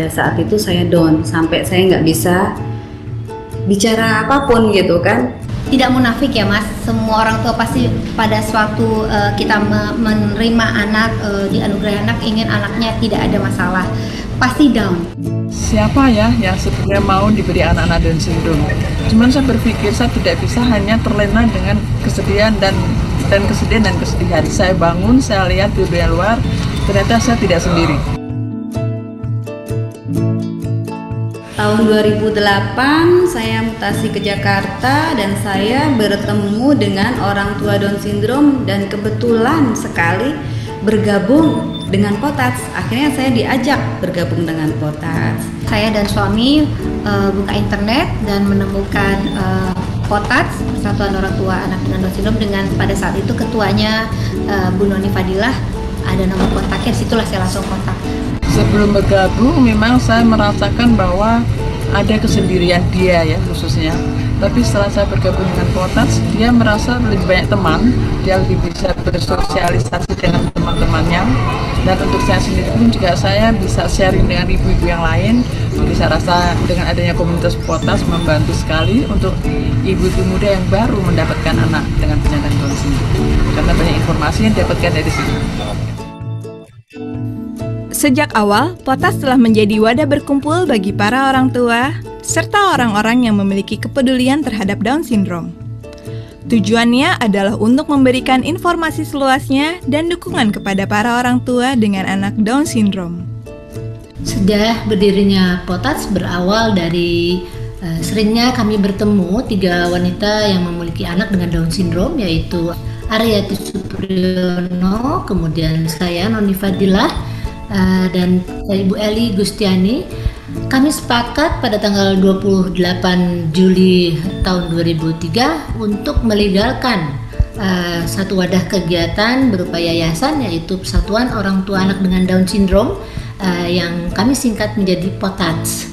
pada saat itu saya down, sampai saya nggak bisa bicara apapun gitu kan. Tidak munafik ya Mas, semua orang tua pasti pada suatu kita menerima anak, dianugerahi anak, ingin anaknya tidak ada masalah, pasti down. Siapa ya yang sebenarnya mau diberi anak-anak Down syndrome? Cuman saya berpikir saya tidak bisa hanya terlena dengan kesedihan dan kesedihan. Saya bangun, saya lihat di dunia luar, ternyata saya tidak sendiri. Tahun 2008 saya mutasi ke Jakarta dan saya bertemu dengan orang tua Down syndrome dan kebetulan sekali bergabung dengan Potats. Akhirnya saya diajak bergabung dengan Potats. Saya dan suami buka internet dan menemukan Potats, Persatuan Orang Tua Anak dengan Down Syndrome, dengan pada saat itu ketuanya Bu Noni Fadilah, ada nomor kontaknya, situlah saya langsung kontak. Sebelum bergabung memang saya merasakan bahwa ada kesendirian dia ya khususnya. Tapi setelah saya bergabung dengan Potats, dia merasa lebih banyak teman, dia lebih bisa bersosialisasi dengan teman-temannya. Dan untuk saya sendiri pun juga saya bisa sharing dengan ibu-ibu yang lain. Jadi saya rasa dengan adanya komunitas Potats membantu sekali untuk ibu-ibu muda yang baru mendapatkan anak dengan penyandang Down syndrome. Karena banyak informasi yang didapatkan dari situ. Sejak awal, Potats telah menjadi wadah berkumpul bagi para orang tua serta orang-orang yang memiliki kepedulian terhadap Down syndrome. Tujuannya adalah untuk memberikan informasi seluasnya dan dukungan kepada para orang tua dengan anak Down syndrome. Sejarah berdirinya Potats berawal dari seringnya kami bertemu 3 wanita yang memiliki anak dengan Down syndrome, yaitu Aryati Supriyono, kemudian saya Noni Fadilah, dan Ibu Eli Gustiani. Kami sepakat pada tanggal 28 Juli tahun 2003 untuk melegalkan satu wadah kegiatan berupa yayasan, yaitu Persatuan Orang Tua Anak dengan Down Syndrome, yang kami singkat menjadi Potats.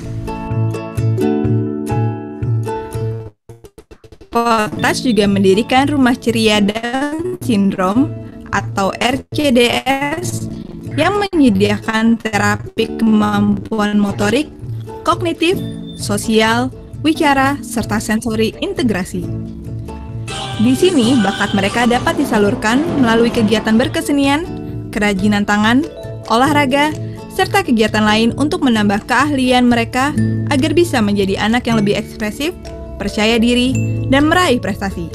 Potats juga mendirikan Rumah Ceria Down Syndrome atau RCDS yang menyediakan terapi kemampuan motorik, kognitif, sosial, wicara, serta sensori integrasi. Di sini, bakat mereka dapat disalurkan melalui kegiatan berkesenian, kerajinan tangan, olahraga, serta kegiatan lain untuk menambah keahlian mereka agar bisa menjadi anak yang lebih ekspresif, percaya diri, dan meraih prestasi.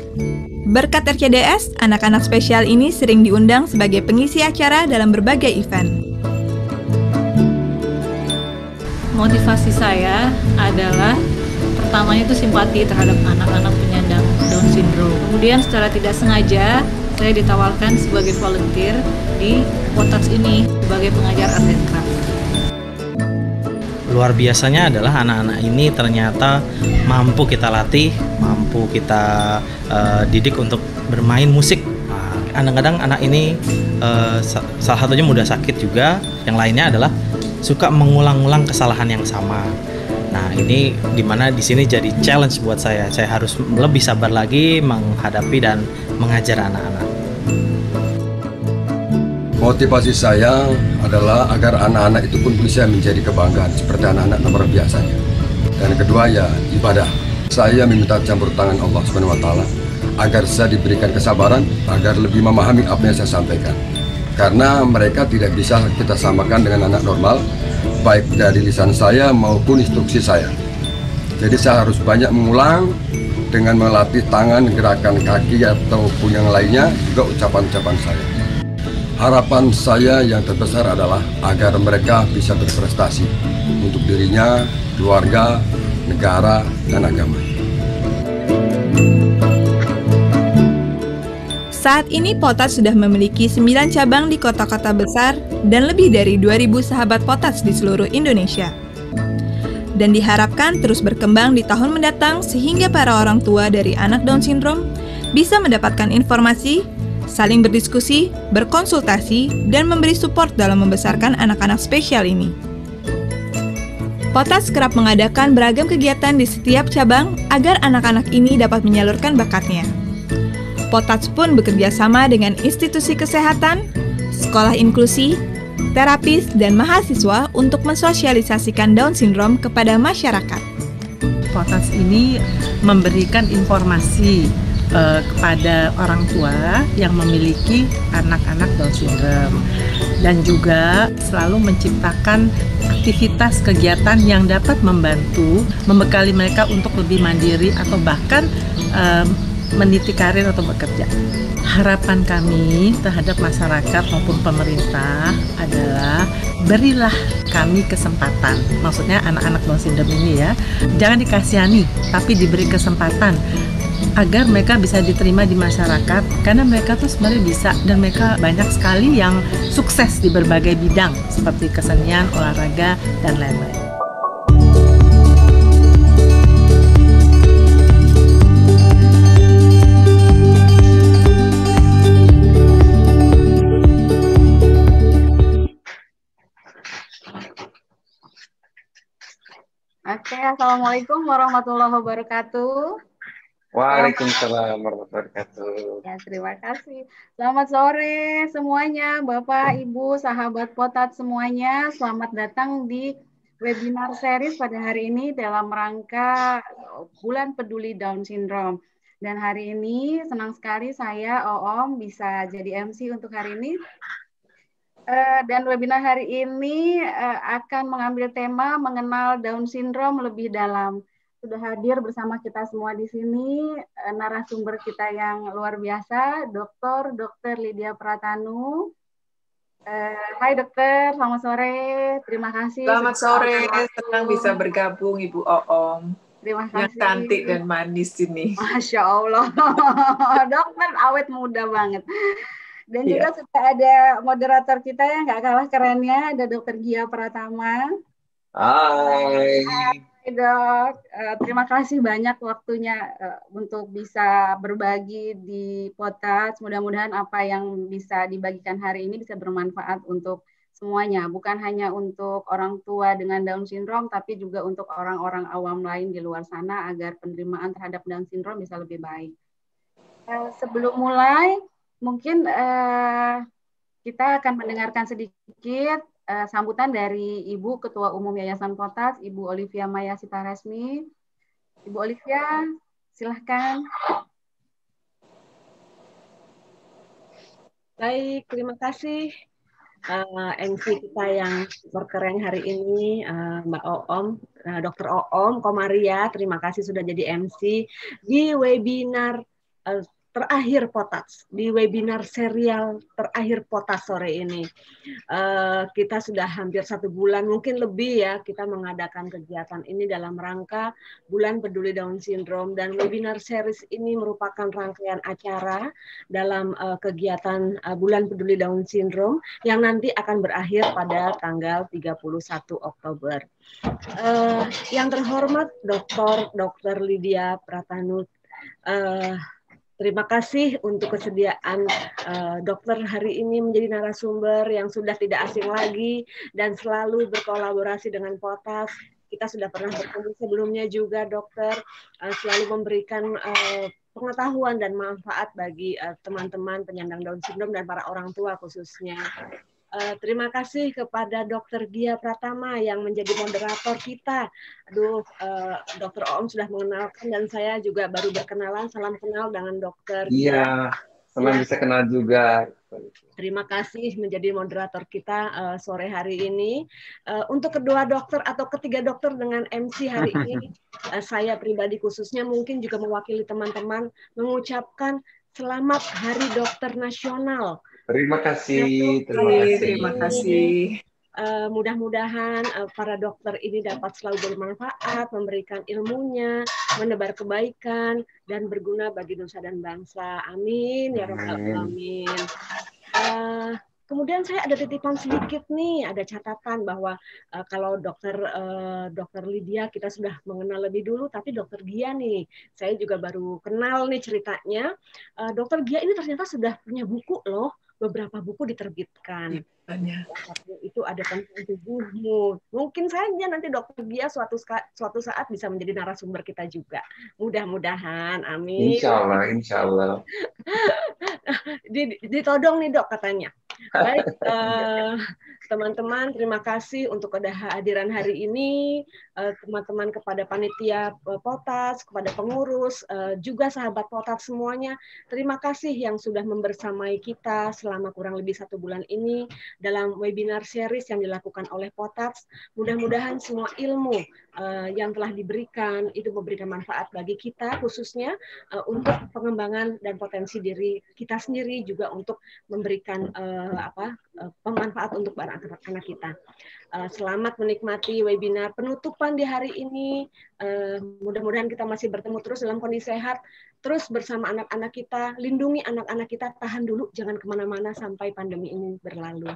Berkat RCDS, anak-anak spesial ini sering diundang sebagai pengisi acara dalam berbagai event. Motivasi saya adalah pertamanya itu simpati terhadap anak-anak penyandang Down syndrome. Kemudian secara tidak sengaja saya ditawarkan sebagai volunteer di Potats ini sebagai pengajar art and craft. Luar biasanya adalah anak-anak ini ternyata mampu kita latih, mampu kita didik untuk bermain musik. Kadang-kadang anak ini salah satunya mudah sakit juga, yang lainnya adalah suka mengulang-ulang kesalahan yang sama. Nah, ini dimana di sini jadi challenge buat saya. Saya harus lebih sabar lagi menghadapi dan mengajar anak-anak. Motivasi saya adalah agar anak-anak itu pun bisa menjadi kebanggaan seperti anak-anak nomor biasanya. Dan kedua ya ibadah. Saya meminta campur tangan Allah SWT agar saya diberikan kesabaran agar lebih memahami apa yang saya sampaikan. Karena mereka tidak bisa kita samakan dengan anak normal, baik dari lisan saya maupun instruksi saya. Jadi saya harus banyak mengulang dengan melatih tangan, gerakan kaki ataupun yang lainnya, juga ucapan-ucapan saya. Harapan saya yang terbesar adalah agar mereka bisa berprestasi untuk dirinya, keluarga, negara, dan agama. Saat ini Potats sudah memiliki 9 cabang di kota-kota besar dan lebih dari 2.000 sahabat Potats di seluruh Indonesia. Dan diharapkan terus berkembang di tahun mendatang sehingga para orang tua dari anak Down syndrome bisa mendapatkan informasi, saling berdiskusi, berkonsultasi, dan memberi support dalam membesarkan anak-anak spesial ini. Potats kerap mengadakan beragam kegiatan di setiap cabang agar anak-anak ini dapat menyalurkan bakatnya. Potats pun bekerja sama dengan institusi kesehatan, sekolah inklusi, terapis, dan mahasiswa untuk mensosialisasikan Down syndrome kepada masyarakat. Potats ini memberikan informasi kepada orang tua yang memiliki anak-anak Down syndrome, dan juga selalu menciptakan aktivitas kegiatan yang dapat membantu membekali mereka untuk lebih mandiri atau bahkan meniti karir atau bekerja. Harapan kami terhadap masyarakat maupun pemerintah adalah berilah kami kesempatan. Maksudnya anak-anak Down syndrome ini ya, jangan dikasihani, tapi diberi kesempatan agar mereka bisa diterima di masyarakat, karena mereka tuh sebenarnya bisa, dan mereka banyak sekali yang sukses di berbagai bidang seperti kesenian, olahraga, dan lain-lain. Oke, Assalamualaikum warahmatullahi wabarakatuh. Waalaikumsalam warahmatullahi wabarakatuh. Ya, terima kasih. Selamat sore semuanya, Bapak, Ibu, sahabat Potats semuanya. Selamat datang di webinar series pada hari ini dalam rangka Bulan Peduli Down Syndrome. Dan hari ini senang sekali saya, Oom, bisa jadi MC untuk hari ini. Dan webinar hari ini akan mengambil tema mengenal Down Syndrome lebih dalam. Sudah hadir bersama kita semua di sini narasumber kita yang luar biasa, Dr. Lydia Pratanu. Hai dokter, selamat sore. Terima kasih. Selamat sore, senang bisa bergabung Ibu Oom. Terima kasih. Yang cantik dan manis ini. Masya Allah, dokter awet muda banget. Dan juga sudah ada moderator kita yang nggak kalah kerennya, ada Dr. Gia Pratama. Hai. Hai dok, terima kasih banyak waktunya untuk bisa berbagi di Potats. Mudah-mudahan apa yang bisa dibagikan hari ini bisa bermanfaat untuk semuanya. Bukan hanya untuk orang tua dengan Down syndrome, tapi juga untuk orang-orang awam lain di luar sana agar penerimaan terhadap Down syndrome bisa lebih baik. Sebelum mulai, mungkin kita akan mendengarkan sedikit sambutan dari Ibu Ketua Umum Yayasan Potats, Ibu Olivia Maya Sitaresmi. Ibu Olivia, silahkan. Baik, terima kasih MC kita yang super keren hari ini, Mbak Oom, Dr. Oom Komaria. Terima kasih sudah jadi MC di webinar terakhir Potats, di webinar serial terakhir Potats sore ini. Kita sudah hampir 1 bulan, mungkin lebih ya, kita mengadakan kegiatan ini dalam rangka Bulan Peduli Down Syndrome, dan webinar series ini merupakan rangkaian acara dalam kegiatan Bulan Peduli Down Syndrome yang nanti akan berakhir pada tanggal 31 Oktober. Yang terhormat Dr. Lydia Pratanu, terima kasih untuk kesediaan dokter hari ini menjadi narasumber yang sudah tidak asing lagi dan selalu berkolaborasi dengan Potats. Kita sudah pernah bertemu sebelumnya juga, dokter, selalu memberikan pengetahuan dan manfaat bagi teman-teman penyandang Down syndrome dan para orang tua khususnya. Terima kasih kepada Dr. Gia Pratama yang menjadi moderator kita. Aduh, Dr. Oom sudah mengenalkan dan saya juga baru berkenalan. Salam kenal dengan Dr. Iya, senang bisa kenal juga. Terima kasih menjadi moderator kita sore hari ini. Untuk kedua dokter atau ketiga dokter dengan MC hari ini, saya pribadi khususnya mungkin juga mewakili teman-teman mengucapkan Selamat Hari Dokter Nasional. Terima kasih. Terima kasih. Mudah-mudahan para dokter ini dapat selalu bermanfaat, memberikan ilmunya, menebar kebaikan, dan berguna bagi nusa dan bangsa. Amin. Ya Rabbal Alamin. Kemudian saya ada titipan sedikit nih, ada catatan bahwa kalau dokter Lydia kita sudah mengenal lebih dulu, tapi dokter Gia nih, saya juga baru kenal nih ceritanya. Dokter Gia ini ternyata sudah punya buku loh, beberapa buku diterbitkan. Itu ada tentang tubuhmu. Mungkin saja nanti dokter Gia suatu saat bisa menjadi narasumber kita juga. Mudah-mudahan, amin. Insya Allah. Ditodong nih dok katanya. Baik, Teman-teman, terima kasih untuk kehadiran hari ini, teman-teman kepada panitia Potats, kepada pengurus, juga sahabat Potats semuanya. Terima kasih yang sudah membersamai kita selama kurang lebih 1 bulan ini dalam webinar series yang dilakukan oleh Potats. Mudah-mudahan semua ilmu yang telah diberikan itu memberikan manfaat bagi kita, khususnya untuk pengembangan dan potensi diri kita sendiri, juga untuk memberikan pemanfaat untuk anak-anak kita. Selamat menikmati webinar penutupan di hari ini. Mudah-mudahan kita masih bertemu terus dalam kondisi sehat, terus bersama anak-anak kita, lindungi anak-anak kita, tahan dulu, jangan kemana-mana sampai pandemi ini berlalu.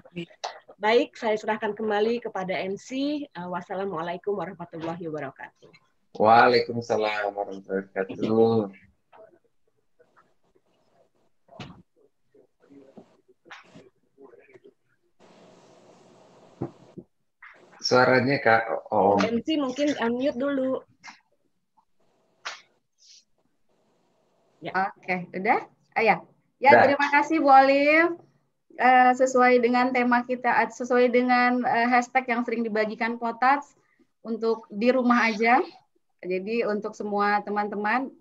Baik, saya serahkan kembali kepada MC. Wassalamualaikum warahmatullahi wabarakatuh. Waalaikumsalam warahmatullahi wabarakatuh. Suaranya Kak Om. MC mungkin unmute dulu. Ya. Oke, udah? Ya, terima kasih Bu Olive. Sesuai dengan tema kita, sesuai dengan hashtag yang sering dibagikan Potats untuk di rumah aja. Jadi untuk semua teman-teman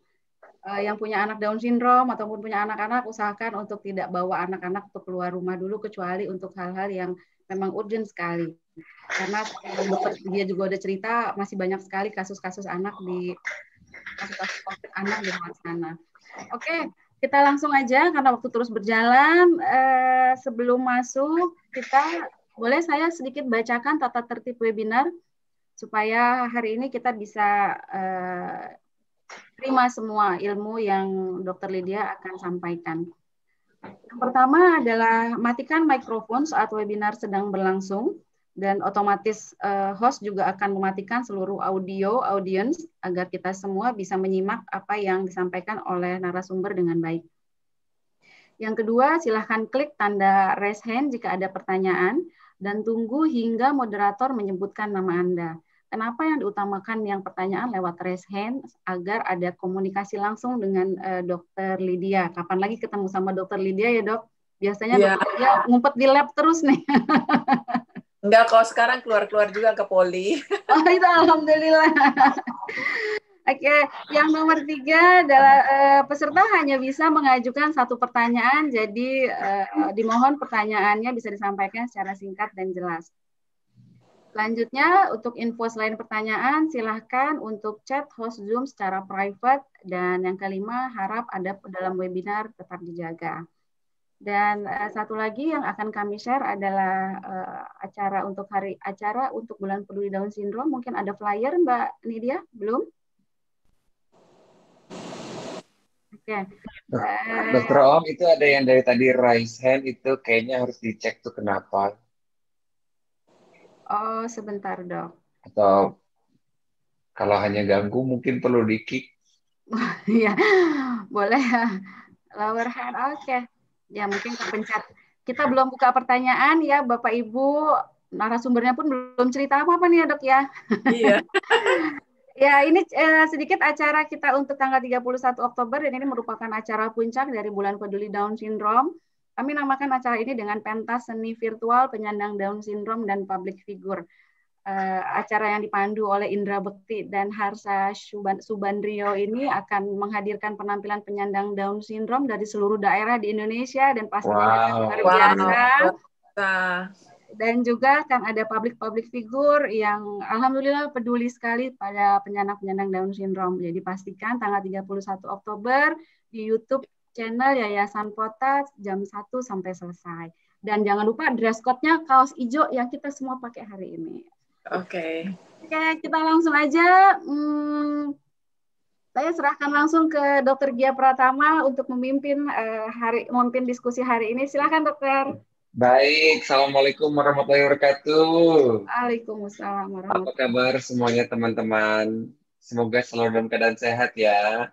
yang punya anak Down syndrome ataupun punya anak-anak, usahakan untuk tidak bawa anak-anak untuk keluar rumah dulu, kecuali untuk hal-hal yang memang urgent sekali. Karena dokter dia juga udah cerita masih banyak sekali kasus-kasus anak di kasus-kasus COVID anak di luar sana. Oke, kita langsung aja karena waktu terus berjalan. Sebelum masuk, boleh saya sedikit bacakan tata tertib webinar supaya hari ini kita bisa terima semua ilmu yang Dr. Lydia akan sampaikan. Yang pertama adalah matikan mikrofon saat webinar sedang berlangsung, dan otomatis host juga akan mematikan seluruh audience agar kita semua bisa menyimak apa yang disampaikan oleh narasumber dengan baik. Yang kedua, silahkan klik tanda raise hand jika ada pertanyaan dan tunggu hingga moderator menyebutkan nama Anda. Kenapa yang diutamakan yang pertanyaan lewat raise hand? Agar ada komunikasi langsung dengan Dr. Lydia. Kapan lagi ketemu sama Dr. Lydia ya, Dok? Biasanya Dr. Lydia ngumpet di lab terus nih. Enggak kok, sekarang keluar-keluar juga ke poli. Oh itu alhamdulillah. Oke, yang nomor 3 adalah peserta hanya bisa mengajukan 1 pertanyaan, jadi dimohon pertanyaannya bisa disampaikan secara singkat dan jelas. Selanjutnya, untuk info selain pertanyaan, silahkan untuk chat host Zoom secara private. Dan yang kelima, harap adab dalam webinar tetap dijaga. Dan satu lagi yang akan kami share adalah acara untuk Bulan Peduli Down Syndrome. Mungkin ada flyer, Mbak Nidia? Belum? Oke. Dokter Om, itu ada yang dari tadi raise hand, itu kayaknya harus dicek tuh kenapa. Oh, sebentar, Dok. Atau kalau hanya ganggu mungkin perlu di-kick. Iya, boleh. Lower hand, oke. Ya, mungkin kepencet. Kita belum buka pertanyaan ya, Bapak Ibu. Narasumbernya pun belum cerita apa-apa nih ya, Dok ya. Iya. Ya, ini sedikit acara kita untuk tanggal 31 Oktober, dan ini merupakan acara puncak dari Bulan Peduli Down Syndrome. Kami namakan acara ini dengan pentas seni virtual penyandang Down Syndrome dan public figure. Acara yang dipandu oleh Indra Bekti dan Harsha Subandrio ini akan menghadirkan penampilan penyandang Down Syndrome dari seluruh daerah di Indonesia, dan pastinya luar biasa. Dan juga akan ada public figure yang alhamdulillah peduli sekali pada penyandang Down Syndrome. Jadi pastikan tanggal 31 Oktober di YouTube channel Yayasan Potats jam 1 sampai selesai. Dan jangan lupa dress code-nya kaos hijau yang kita semua pakai hari ini. Oke, kita langsung aja. Saya serahkan langsung ke Dr. Gia Pratama untuk memimpin diskusi hari ini. Silakan, Dokter. Baik, Assalamualaikum warahmatullahi wabarakatuh. Waalaikumsalam warahmatullahi wabarakatuh. Apa kabar semuanya teman-teman? Semoga selalu dalam keadaan sehat ya.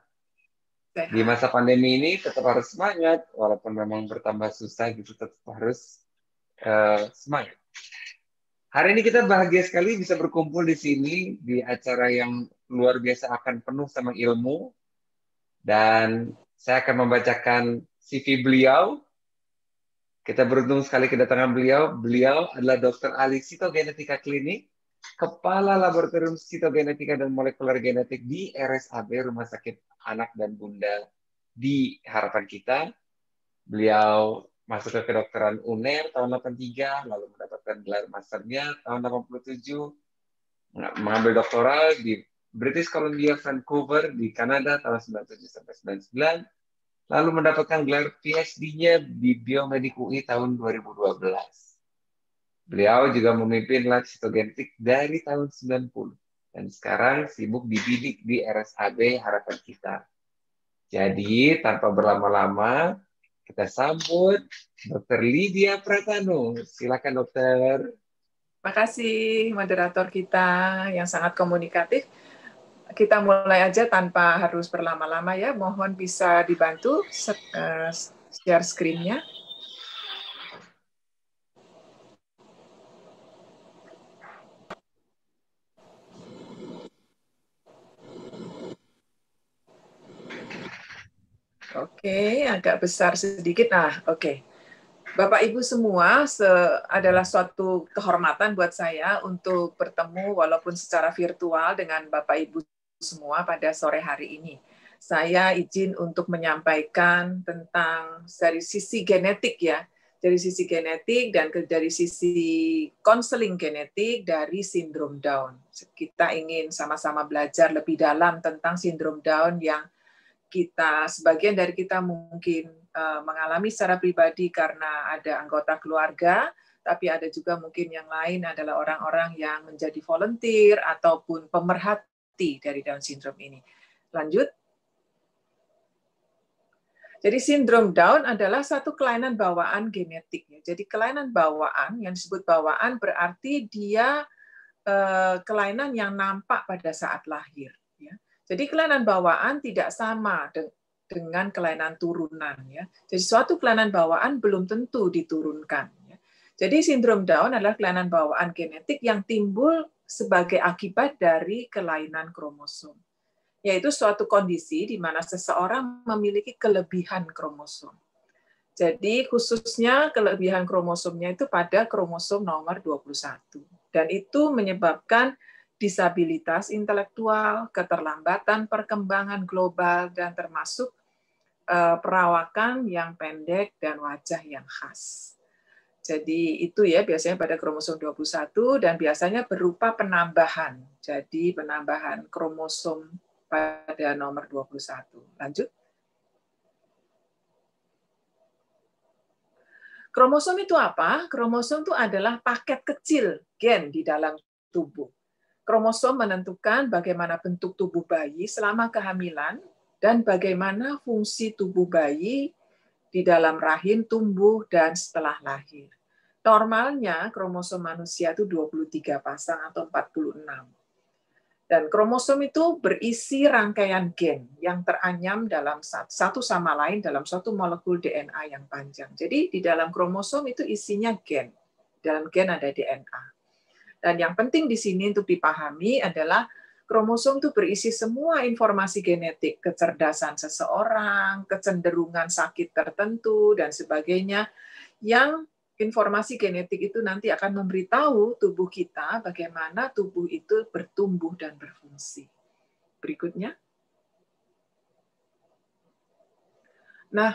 Di masa pandemi ini tetap harus semangat, walaupun memang bertambah susah gitu, tetap harus semangat. Hari ini kita bahagia sekali bisa berkumpul di sini di acara yang luar biasa, akan penuh sama ilmu. Dan saya akan membacakan CV beliau. Kita beruntung sekali kedatangan beliau. Beliau adalah Dr. ahli sitogenetika klinik, Kepala Laboratorium Sitogenetika dan Molekuler Genetik di RSAB, Rumah Sakit Anak dan Bunda di Harapan Kita. Beliau masuk ke kedokteran UNER tahun 83, lalu mendapatkan gelar masternya tahun 87, mengambil doktoral di British Columbia, Vancouver di Kanada tahun 97 sampai 99. Lalu mendapatkan gelar PhD-nya di Biomedik UI tahun 2012. Beliau juga memimpin lab sitogenetik dari tahun 90 dan sekarang sibuk dibidik di RSAB Harapan Kita. Jadi tanpa berlama-lama kita sambut Dr. Lydia Pratano. Silakan dokter. Makasih moderator kita yang sangat komunikatif. Kita mulai aja tanpa harus berlama-lama ya. Mohon bisa dibantu share screen-nya. Oke, agak besar sedikit. Nah, oke. Bapak Ibu semua, adalah suatu kehormatan buat saya untuk bertemu walaupun secara virtual dengan Bapak Ibu semua pada sore hari ini. Saya izin untuk menyampaikan tentang dari sisi genetik ya, dari sisi genetik dan dari sisi konseling genetik dari sindrom Down. Kita ingin sama-sama belajar lebih dalam tentang sindrom Down yang sebagian dari kita mungkin mengalami secara pribadi karena ada anggota keluarga, tapi ada juga mungkin yang lain adalah orang-orang yang menjadi volunteer ataupun pemerhati dari Down syndrome ini. Lanjut. Jadi sindrom Down adalah satu kelainan bawaan genetik. Jadi kelainan bawaan, yang disebut bawaan berarti dia kelainan yang nampak pada saat lahir. Jadi kelainan bawaan tidak sama dengan kelainan turunan. Jadi suatu kelainan bawaan belum tentu diturunkan. Jadi sindrom Down adalah kelainan bawaan genetik yang timbul sebagai akibat dari kelainan kromosom. Yaitu suatu kondisi di mana seseorang memiliki kelebihan kromosom. Jadi khususnya kelebihan kromosomnya itu pada kromosom nomor 21. Dan itu menyebabkan disabilitas intelektual, keterlambatan perkembangan global, dan termasuk perawakan yang pendek dan wajah yang khas. Jadi itu ya biasanya pada kromosom 21 dan biasanya berupa penambahan. Jadi penambahan kromosom pada nomor 21. Lanjut. Kromosom itu apa? Kromosom itu adalah paket kecil gen di dalam tubuh. Kromosom menentukan bagaimana bentuk tubuh bayi selama kehamilan dan bagaimana fungsi tubuh bayi di dalam rahim tumbuh dan setelah lahir. Normalnya kromosom manusia itu 23 pasang atau 46. Dan kromosom itu berisi rangkaian gen yang teranyam dalam satu sama lain dalam suatu molekul DNA yang panjang. Jadi di dalam kromosom itu isinya gen. Dalam gen ada DNA. Dan yang penting di sini untuk dipahami adalah kromosom itu berisi semua informasi genetik, kecerdasan seseorang, kecenderungan sakit tertentu, dan sebagainya, yang informasi genetik itu nanti akan memberitahu tubuh kita bagaimana tubuh itu bertumbuh dan berfungsi. Berikutnya. Nah,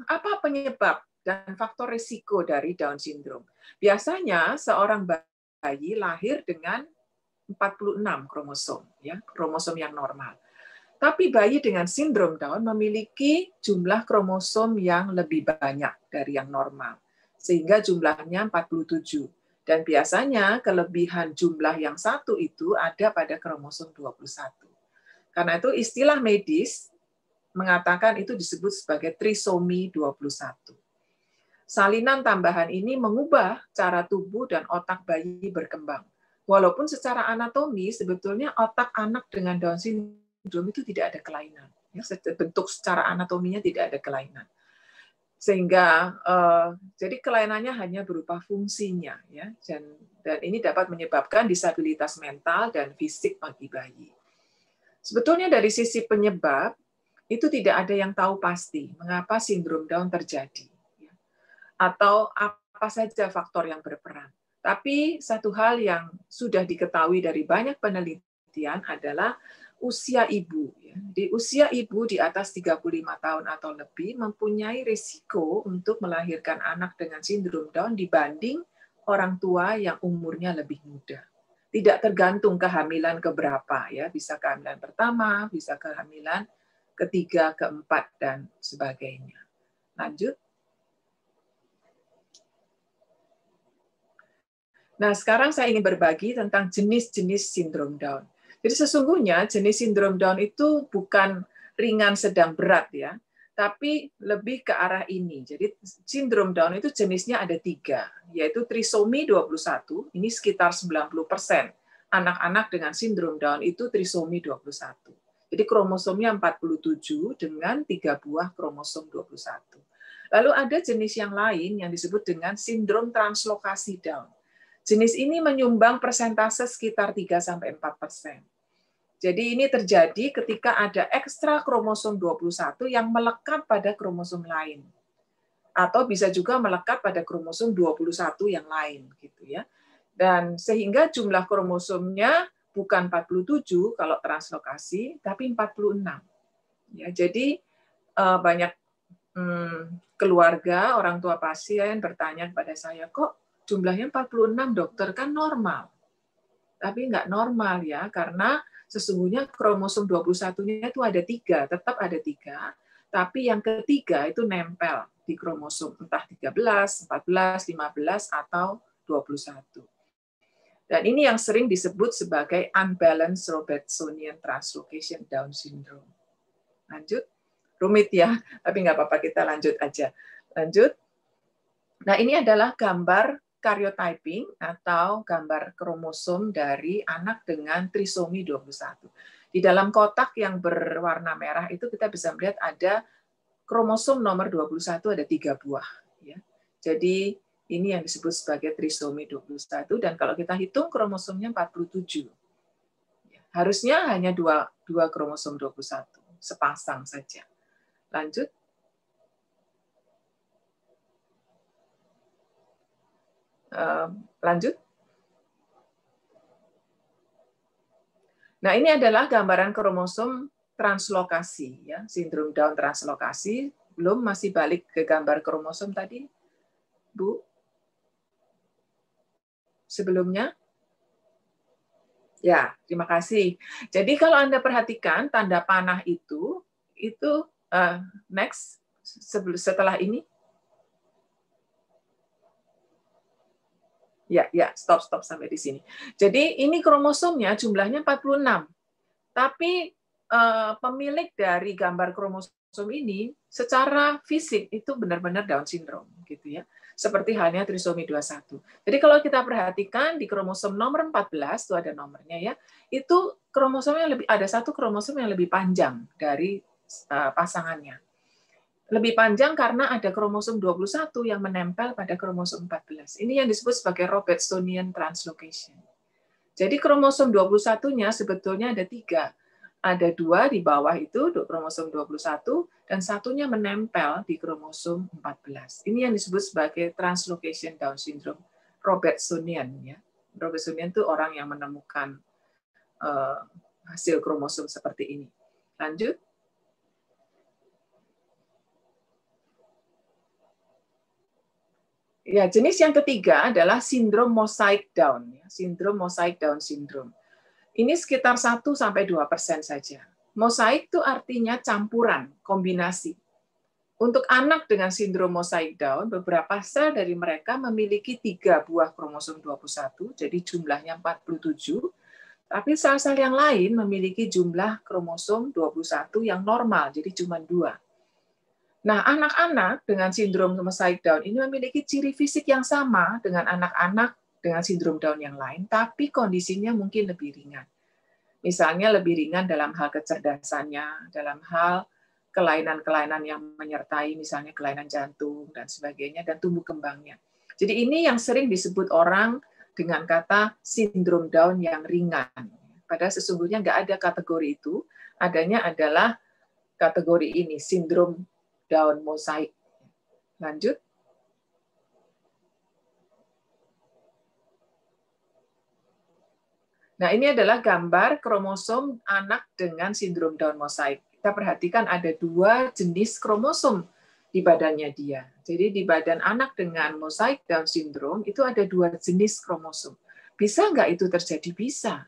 apa penyebab dan faktor risiko dari Down syndrome? Biasanya seorang bayi lahir dengan 46 kromosom, ya, kromosom yang normal. Tapi bayi dengan sindrom Down memiliki jumlah kromosom yang lebih banyak dari yang normal, sehingga jumlahnya 47. Dan biasanya kelebihan jumlah yang satu itu ada pada kromosom 21. Karena itu istilah medis mengatakan itu disebut sebagai trisomi 21. Salinan tambahan ini mengubah cara tubuh dan otak bayi berkembang. Walaupun secara anatomi sebetulnya otak anak dengan Down syndrome itu tidak ada kelainan. Bentuk secara anatominya tidak ada kelainan. Sehingga jadi kelainannya hanya berupa fungsinya, ya, dan ini dapat menyebabkan disabilitas mental dan fisik bagi bayi. Sebetulnya dari sisi penyebab itu tidak ada yang tahu pasti mengapa sindrom Down terjadi. atau apa saja faktor yang berperan. Tapi satu hal yang sudah diketahui dari banyak penelitian adalah usia ibu. Di usia ibu di atas 35 tahun atau lebih mempunyai risiko untuk melahirkan anak dengan sindrom Down dibanding orang tua yang umurnya lebih muda. Tidak tergantung kehamilan keberapa, ya, bisa kehamilan pertama, bisa kehamilan ketiga, keempat, dan sebagainya. Lanjut. Nah, sekarang saya ingin berbagi tentang jenis-jenis sindrom Down. Jadi sesungguhnya jenis sindrom Down itu bukan ringan, sedang, berat, ya, tapi lebih ke arah ini. Jadi sindrom Down itu jenisnya ada 3, yaitu trisomi 21, ini sekitar 90%. Anak-anak dengan sindrom Down itu trisomi 21. Jadi kromosomnya 47 dengan 3 buah kromosom 21. Lalu ada jenis yang lain yang disebut dengan sindrom translokasi Down. Jenis ini menyumbang persentase sekitar 3-4%. Jadi ini terjadi ketika ada ekstra kromosom 21 yang melekat pada kromosom lain. Atau bisa juga melekat pada kromosom 21 yang lain, gitu ya. Dan sehingga jumlah kromosomnya bukan 47 kalau translokasi, tapi 46. Ya, jadi banyak keluarga, orang tua pasien bertanya kepada saya, kok jumlahnya 46, dokter, kan normal. Tapi nggak normal, ya, karena sesungguhnya kromosom 21-nya itu ada 3, tetap ada 3, tapi yang ketiga itu nempel di kromosom entah 13, 14, 15, atau 21. Dan ini yang sering disebut sebagai unbalanced Robertsonian translocation Down syndrome. Lanjut. Rumit, ya, tapi nggak apa-apa, kita lanjut aja. Lanjut. Nah, ini adalah gambar karyotyping atau gambar kromosom dari anak dengan trisomi 21. Di dalam kotak yang berwarna merah itu kita bisa melihat ada kromosom nomor 21, ada 3 buah. Ya. Jadi ini yang disebut sebagai trisomi 21, dan kalau kita hitung kromosomnya 47. Harusnya hanya dua kromosom 21, sepasang saja. Lanjut. Lanjut. Nah, ini adalah gambaran kromosom translokasi, ya, sindrom Down translokasi. Belum, masih balik ke gambar kromosom tadi, Bu. Sebelumnya. Ya, terima kasih. Jadi kalau Anda perhatikan tanda panah itu next setelah ini. Ya, stop sampai di sini. Jadi ini kromosomnya jumlahnya 46. Tapi pemilik dari gambar kromosom ini secara fisik itu benar-benar Down syndrome, gitu ya. Seperti halnya trisomi 21. Jadi kalau kita perhatikan di kromosom nomor 14 itu ada nomornya, ya. Itu kromosomnya ada satu kromosom yang lebih panjang dari pasangannya. Lebih panjang karena ada kromosom 21 yang menempel pada kromosom 14. Ini yang disebut sebagai Robertsonian translocation. Jadi kromosom 21-nya sebetulnya ada 3. Ada 2 di bawah itu, kromosom 21, dan satunya menempel di kromosom 14. Ini yang disebut sebagai translocation Down syndrome Robertsonian. Ya. Robertsonian itu orang yang menemukan hasil kromosom seperti ini. Lanjut. Ya, jenis yang ketiga adalah sindrom mosaic Down, sindrom mosaic Down syndrome. Ini sekitar 1-2% saja. Mosaik itu artinya campuran, kombinasi. Untuk anak dengan sindrom mosaic Down, beberapa sel dari mereka memiliki 3 buah kromosom 21, jadi jumlahnya 47. Tapi sel-sel yang lain memiliki jumlah kromosom 21 yang normal, jadi cuma 2. Nah, anak-anak dengan sindrom mosaic Down ini memiliki ciri fisik yang sama dengan anak-anak dengan sindrom Down yang lain, tapi kondisinya mungkin lebih ringan. Misalnya lebih ringan dalam hal kecerdasannya, dalam hal kelainan-kelainan yang menyertai misalnya kelainan jantung dan sebagainya, dan tumbuh kembangnya. Jadi ini yang sering disebut orang dengan kata sindrom Down yang ringan. Padahal sesungguhnya nggak ada kategori itu, adanya adalah kategori ini, sindrom Down mosaic. Lanjut. Nah, ini adalah gambar kromosom anak dengan sindrom Down mosaik. Kita perhatikan ada 2 jenis kromosom di badannya dia. Jadi di badan anak dengan mosaik Down syndrome itu ada 2 jenis kromosom. Bisa nggak itu terjadi? Bisa.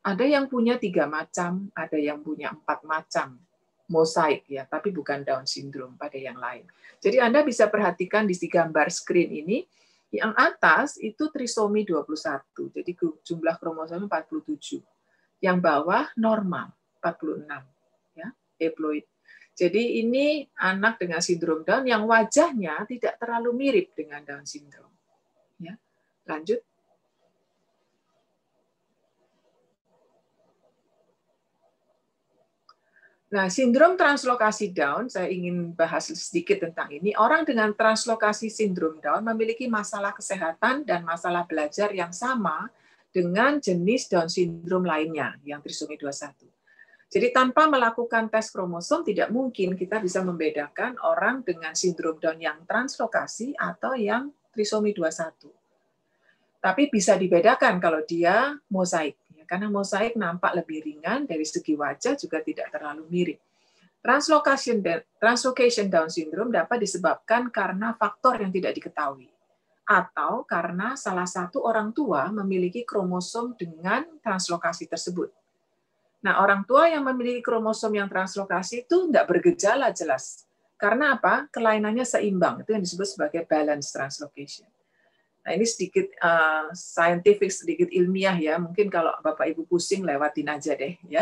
Ada yang punya 3 macam, ada yang punya 4 macam mosaik ya, tapi bukan Down syndrome pada yang lain. Jadi Anda bisa perhatikan di gambar screen ini, yang atas itu trisomi 21, jadi jumlah kromosomnya 47. Yang bawah normal, 46, ya, haploid. Jadi ini anak dengan sindrom Down yang wajahnya tidak terlalu mirip dengan Down syndrome. Ya, lanjut. Nah, sindrom translokasi Down, saya ingin bahas sedikit tentang ini. Orang dengan translokasi sindrom Down memiliki masalah kesehatan dan masalah belajar yang sama dengan jenis Down syndrome lainnya, yang trisomi 21. Jadi tanpa melakukan tes kromosom, tidak mungkin kita bisa membedakan orang dengan sindrom Down yang translokasi atau yang trisomi 21. Tapi bisa dibedakan kalau dia mosaik. Karena mosaik nampak lebih ringan, dari segi wajah juga tidak terlalu mirip. Translocation Down syndrome dapat disebabkan karena faktor yang tidak diketahui, atau karena salah satu orang tua memiliki kromosom dengan translokasi tersebut. Nah, orang tua yang memiliki kromosom yang translokasi itu tidak bergejala jelas. Karena apa? Kelainannya seimbang, itu yang disebut sebagai balanced translocation. Nah, ini sedikit scientific, sedikit ilmiah ya. Mungkin kalau Bapak Ibu pusing, lewatin aja deh ya.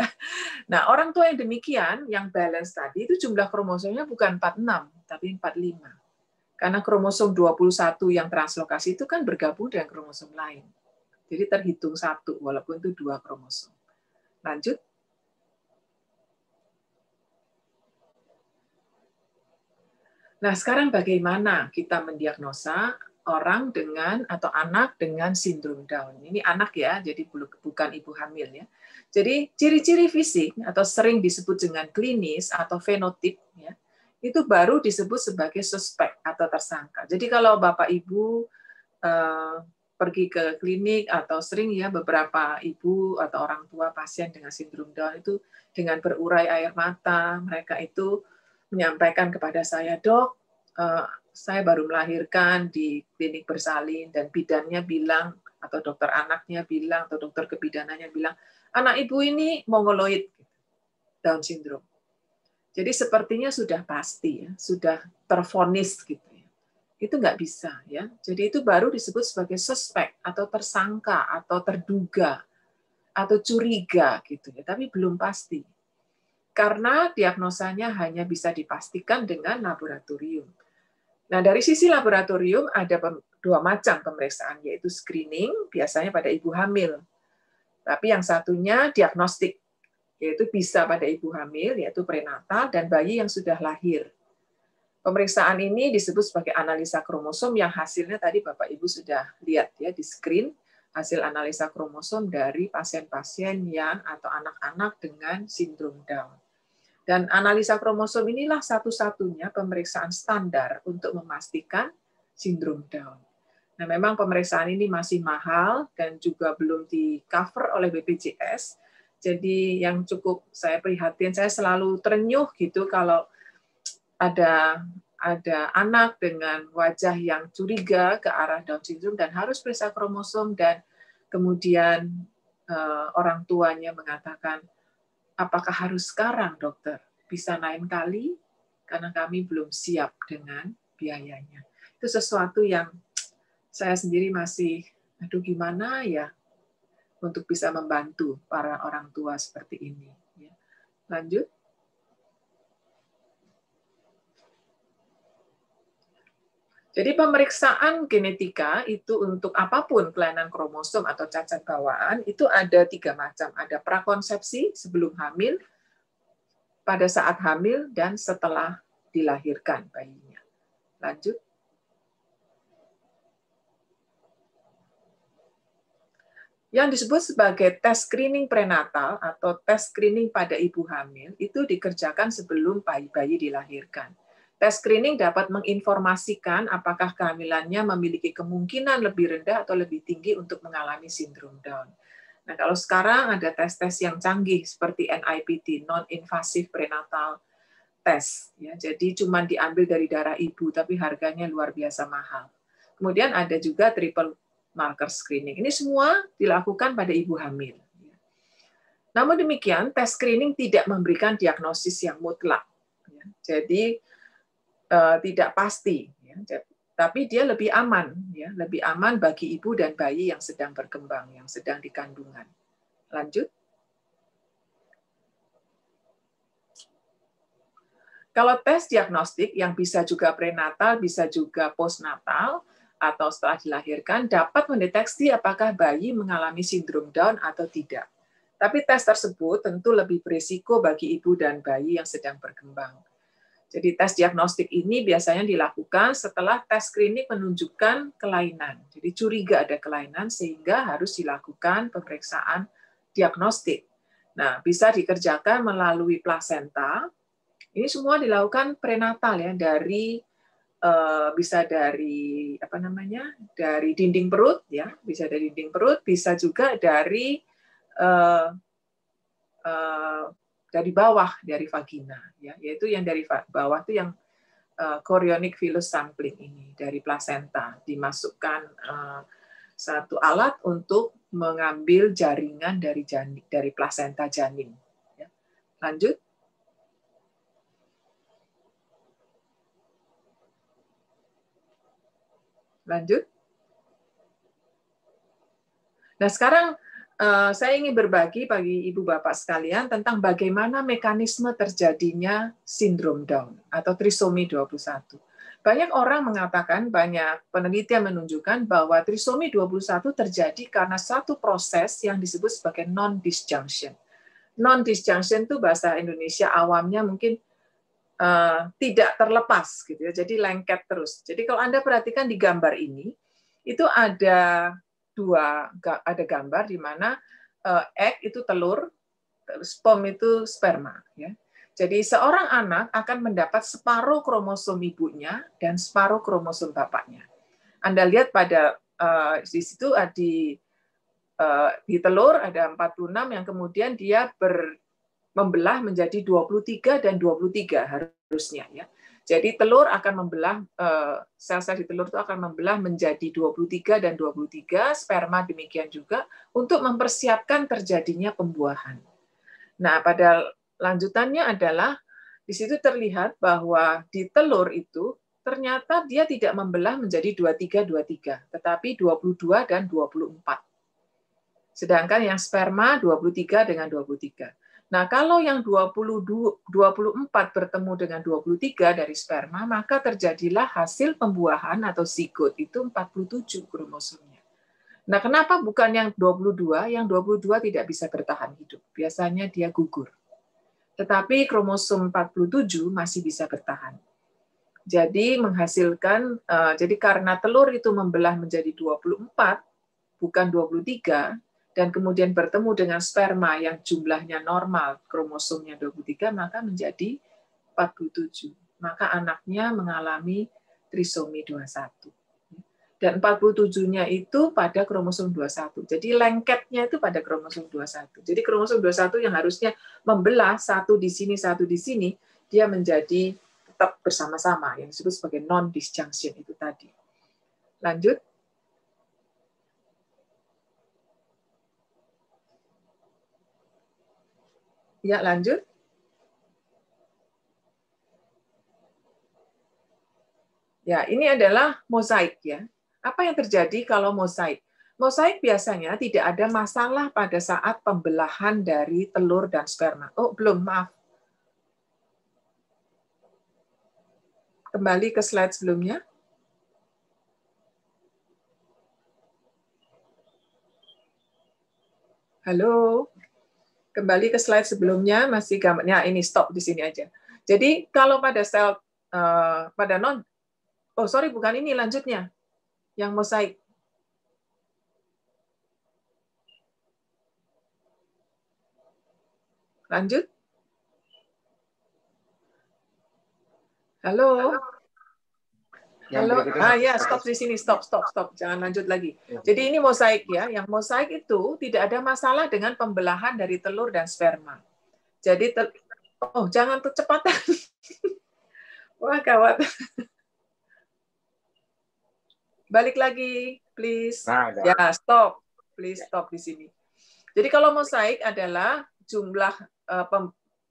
Nah, orang tua yang demikian, yang balance tadi, itu jumlah kromosomnya bukan 46, tapi 45. Karena kromosom 21 yang translokasi itu kan bergabung dengan kromosom lain. Jadi terhitung 1, walaupun itu 2 kromosom. Lanjut. Nah, sekarang bagaimana kita mendiagnosa orang dengan atau anak dengan sindrom Down. Ini anak ya, jadi bukan ibu hamil ya. Jadi ciri-ciri fisik atau sering disebut dengan klinis atau fenotip ya, itu baru disebut sebagai suspek atau tersangka. Jadi kalau Bapak Ibu pergi ke klinik atau sering ya beberapa ibu atau orang tua pasien dengan sindrom Down itu dengan berurai air mata, mereka itu menyampaikan kepada saya, "Dok, saya baru melahirkan di klinik bersalin dan bidannya bilang atau dokter anaknya bilang atau dokter kebidanannya bilang anak ibu ini mongoloid Down syndrome." Jadi sepertinya sudah pasti ya, sudah tervonis gitu ya. Itu nggak bisa ya. Jadi itu baru disebut sebagai suspek atau tersangka atau terduga atau curiga gitu ya, tapi belum pasti. Karena diagnosanya hanya bisa dipastikan dengan laboratorium. Nah, dari sisi laboratorium ada 2 macam pemeriksaan, yaitu screening, biasanya pada ibu hamil. Tapi yang satunya diagnostik, yaitu bisa pada ibu hamil, yaitu prenatal, dan bayi yang sudah lahir. Pemeriksaan ini disebut sebagai analisa kromosom yang hasilnya tadi Bapak Ibu sudah lihat ya di screen, hasil analisa kromosom dari pasien-pasien yang atau anak-anak dengan sindrom Down. Dan analisa kromosom inilah satu-satunya pemeriksaan standar untuk memastikan sindrom Down. Nah, memang pemeriksaan ini masih mahal dan juga belum di-cover oleh BPJS. Jadi yang cukup saya prihatin, saya selalu terenyuh gitu kalau ada anak dengan wajah yang curiga ke arah Down syndrome dan harus periksa kromosom dan kemudian orang tuanya mengatakan, "Apakah harus sekarang, dokter? Bisa lain kali, karena kami belum siap dengan biayanya." Itu sesuatu yang saya sendiri masih, aduh gimana ya, untuk bisa membantu para orang tua seperti ini. Lanjut. Jadi pemeriksaan genetika itu untuk apapun kelainan kromosom atau cacat bawaan itu ada 3 macam. Ada prakonsepsi sebelum hamil, pada saat hamil, dan setelah dilahirkan bayinya. Lanjut. Yang disebut sebagai tes screening prenatal atau tes screening pada ibu hamil itu dikerjakan sebelum bayi dilahirkan. Tes screening dapat menginformasikan apakah kehamilannya memiliki kemungkinan lebih rendah atau lebih tinggi untuk mengalami sindrom Down. Nah, kalau sekarang ada tes-tes yang canggih seperti NIPT, non-invasive prenatal test, ya. Jadi cuma diambil dari darah ibu, tapi harganya luar biasa mahal. Kemudian ada juga triple marker screening. Ini semua dilakukan pada ibu hamil. Namun demikian, tes screening tidak memberikan diagnosis yang mutlak. Jadi tidak pasti. Tapi dia lebih aman, ya, lebih aman bagi ibu dan bayi yang sedang berkembang, yang sedang di kandungan. Lanjut. Kalau tes diagnostik yang bisa juga prenatal, bisa juga postnatal, atau setelah dilahirkan, dapat mendeteksi apakah bayi mengalami sindrom Down atau tidak. Tapi tes tersebut tentu lebih berisiko bagi ibu dan bayi yang sedang berkembang. Jadi tes diagnostik ini biasanya dilakukan setelah tes screening menunjukkan kelainan. Jadi curiga ada kelainan sehingga harus dilakukan pemeriksaan diagnostik. Nah, bisa dikerjakan melalui plasenta. Ini semua dilakukan prenatal ya, dari bisa dari dari dinding perut ya, bisa dari dinding perut, bisa juga dari bawah, dari vagina, ya, yaitu yang dari bawah itu yang chorionic villus sampling ini, dari plasenta, dimasukkan satu alat untuk mengambil jaringan dari plasenta janin. Ya. Lanjut. Lanjut. Nah, sekarang saya ingin berbagi bagi ibu bapak sekalian tentang bagaimana mekanisme terjadinya sindrom Down atau trisomi 21. Banyak orang mengatakan, banyak penelitian menunjukkan bahwa trisomi 21 terjadi karena satu proses yang disebut sebagai non-disjunction. Non-disjunction itu bahasa Indonesia awamnya mungkin tidak terlepas gitu ya, jadi lengket terus. Jadi kalau Anda perhatikan di gambar ini, itu ada gambar di mana egg itu telur, sperm itu sperma. Ya. Jadi seorang anak akan mendapat separuh kromosom ibunya dan separuh kromosom bapaknya. Anda lihat pada di situ di telur ada 46 yang kemudian dia membelah menjadi 23 dan 23 harusnya ya. Jadi telur akan membelah, sel-sel di telur itu akan membelah menjadi 23 dan 23, sperma demikian juga, untuk mempersiapkan terjadinya pembuahan. Nah, pada lanjutannya adalah, di situ terlihat bahwa di telur itu, ternyata dia tidak membelah menjadi 23-23, tetapi 22 dan 24. Sedangkan yang sperma 23 dengan 23. Nah, kalau yang 24 bertemu dengan 23 dari sperma, maka terjadilah hasil pembuahan atau zigot itu 47 kromosomnya. Nah, kenapa bukan yang 22? Yang 22 tidak bisa bertahan hidup. Biasanya dia gugur. Tetapi kromosom 47 masih bisa bertahan. Jadi menghasilkan, jadi karena telur itu membelah menjadi 24, bukan 23, dan kemudian bertemu dengan sperma yang jumlahnya normal, kromosomnya 23, maka menjadi 47. Maka anaknya mengalami trisomi 21. Dan 47-nya itu pada kromosom 21. Jadi lengketnya itu pada kromosom 21. Jadi kromosom 21 yang harusnya membelah satu di sini, dia menjadi tetap bersama-sama, yang disebut sebagai non-disjunction itu tadi. Lanjut. Ya, lanjut. Ya, ini adalah mosaik ya. Apa yang terjadi kalau mosaik? Mosaik biasanya tidak ada masalah pada saat pembelahan dari telur dan sperma. Oh, belum, maaf. Kembali ke slide sebelumnya. Halo. Kembali ke slide sebelumnya, masih gambarnya ini, stop di sini aja. Jadi kalau pada sel pada bukan ini, lanjutnya yang mosaik. Lanjut. Halo. Halo, ya, stop di sini, stop, jangan lanjut lagi. Jadi ini mosaik ya, yang mosaik itu tidak ada masalah dengan pembelahan dari telur dan sperma. Jadi, oh jangan kecepatan. Wah gawat. Balik lagi, please. Ya, stop, please stop di sini. Jadi kalau mosaik adalah jumlah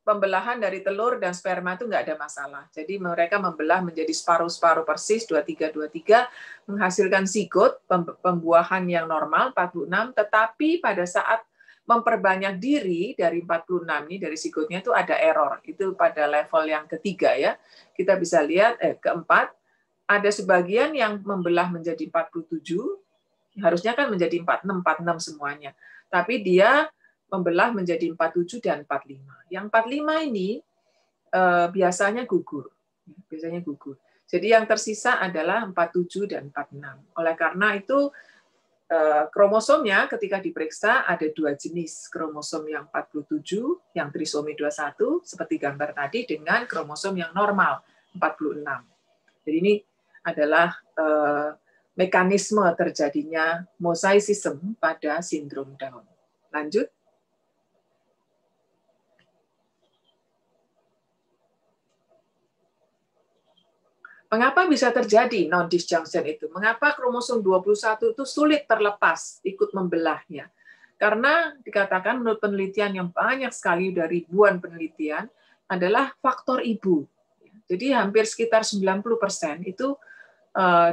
pembelahan dari telur dan sperma itu nggak ada masalah. Jadi mereka membelah menjadi separuh-separuh persis, 23-23, menghasilkan zigot, pembuahan yang normal, 46, tetapi pada saat memperbanyak diri dari 46 ini, dari zigotnya itu ada error. Itu pada level yang ketiga ya. Kita bisa lihat, keempat, ada sebagian yang membelah menjadi 47, harusnya kan menjadi 46 semuanya. Tapi dia membelah menjadi 47 dan 45. Yang 45 ini biasanya gugur. Jadi yang tersisa adalah 47 dan 46. Oleh karena itu kromosomnya ketika diperiksa ada dua jenis, kromosom yang 47, yang trisomi 21 seperti gambar tadi, dengan kromosom yang normal 46. Jadi ini adalah mekanisme terjadinya mosaicism pada sindrom Down. Lanjut. Mengapa bisa terjadi non-disjunction itu? Mengapa kromosom 21 itu sulit terlepas ikut membelahnya? Karena dikatakan menurut penelitian yang banyak sekali, dari ribuan penelitian, adalah faktor ibu. Jadi hampir sekitar 90% itu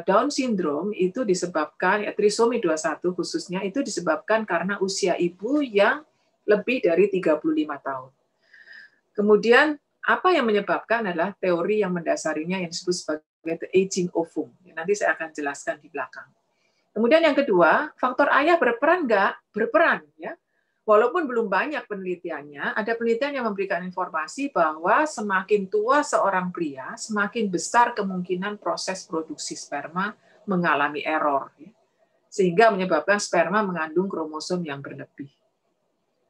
Down syndrome itu disebabkan, ya, trisomi 21 khususnya, itu disebabkan karena usia ibu yang lebih dari 35 tahun. Kemudian apa yang menyebabkan adalah teori yang mendasarinya yang disebut sebagai the aging ovum. Nanti saya akan jelaskan di belakang. Kemudian yang kedua, faktor ayah berperan nggak? Berperan, ya. Walaupun belum banyak penelitiannya, ada penelitian yang memberikan informasi bahwa semakin tua seorang pria, semakin besar kemungkinan proses produksi sperma mengalami error, ya. Sehingga menyebabkan sperma mengandung kromosom yang berlebih.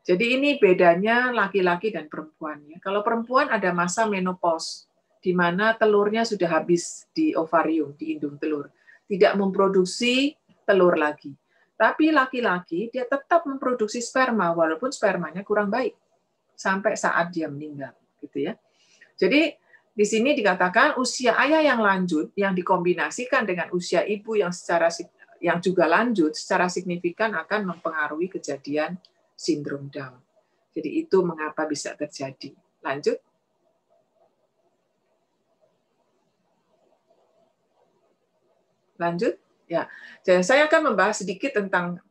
Jadi ini bedanya laki-laki dan perempuan, ya. Kalau perempuan ada masa menopause, di mana telurnya sudah habis di ovarium, di indung telur, tidak memproduksi telur lagi. Tapi laki-laki dia tetap memproduksi sperma walaupun spermanya kurang baik sampai saat dia meninggal, gitu ya. Jadi di sini dikatakan usia ayah yang lanjut yang dikombinasikan dengan usia ibu yang juga lanjut secara signifikan akan mempengaruhi kejadian sindrom Down. Jadi itu mengapa bisa terjadi. Lanjut. Lanjut, ya. Jadi saya akan membahas sedikit tentang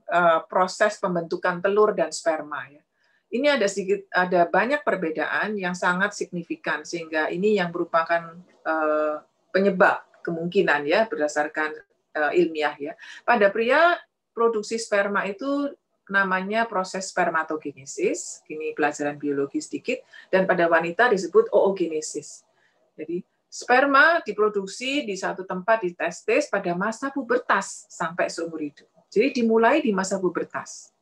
proses pembentukan telur dan sperma. Ya. Ini ada banyak perbedaan yang sangat signifikan, sehingga ini yang merupakan penyebab kemungkinan, ya, berdasarkan ilmiah, ya. Pada pria produksi sperma itu namanya proses spermatogenesis, ini pelajaran biologi sedikit, dan pada wanita disebut oogenesis. Jadi sperma diproduksi di satu tempat di testis pada masa pubertas sampai seumur hidup. Jadi dimulai di masa pubertas.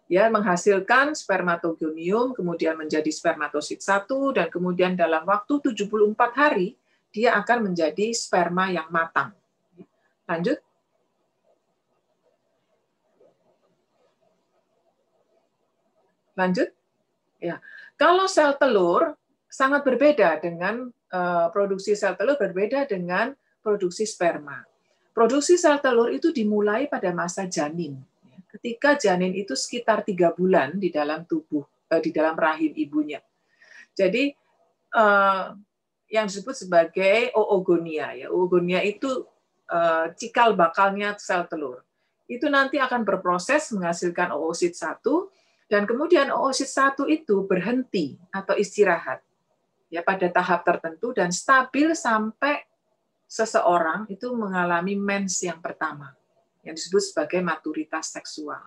Ya, menghasilkan spermatogonium, kemudian menjadi spermatosit 1, dan kemudian dalam waktu 74 hari, dia akan menjadi sperma yang matang. Lanjut. Lanjut. Ya. Kalau sel telur sangat berbeda dengan produksi sel telur berbeda dengan produksi sperma. Produksi sel telur itu dimulai pada masa janin. Ketika janin itu sekitar 3 bulan di dalam tubuh, di dalam rahim ibunya. Jadi yang disebut sebagai oogonia. Ya. Oogonia itu cikal bakalnya sel telur. Itu nanti akan berproses menghasilkan oosit 1, dan kemudian oosit 1 itu berhenti atau istirahat, ya, pada tahap tertentu dan stabil sampai seseorang itu mengalami mens yang pertama, yang disebut sebagai maturitas seksual.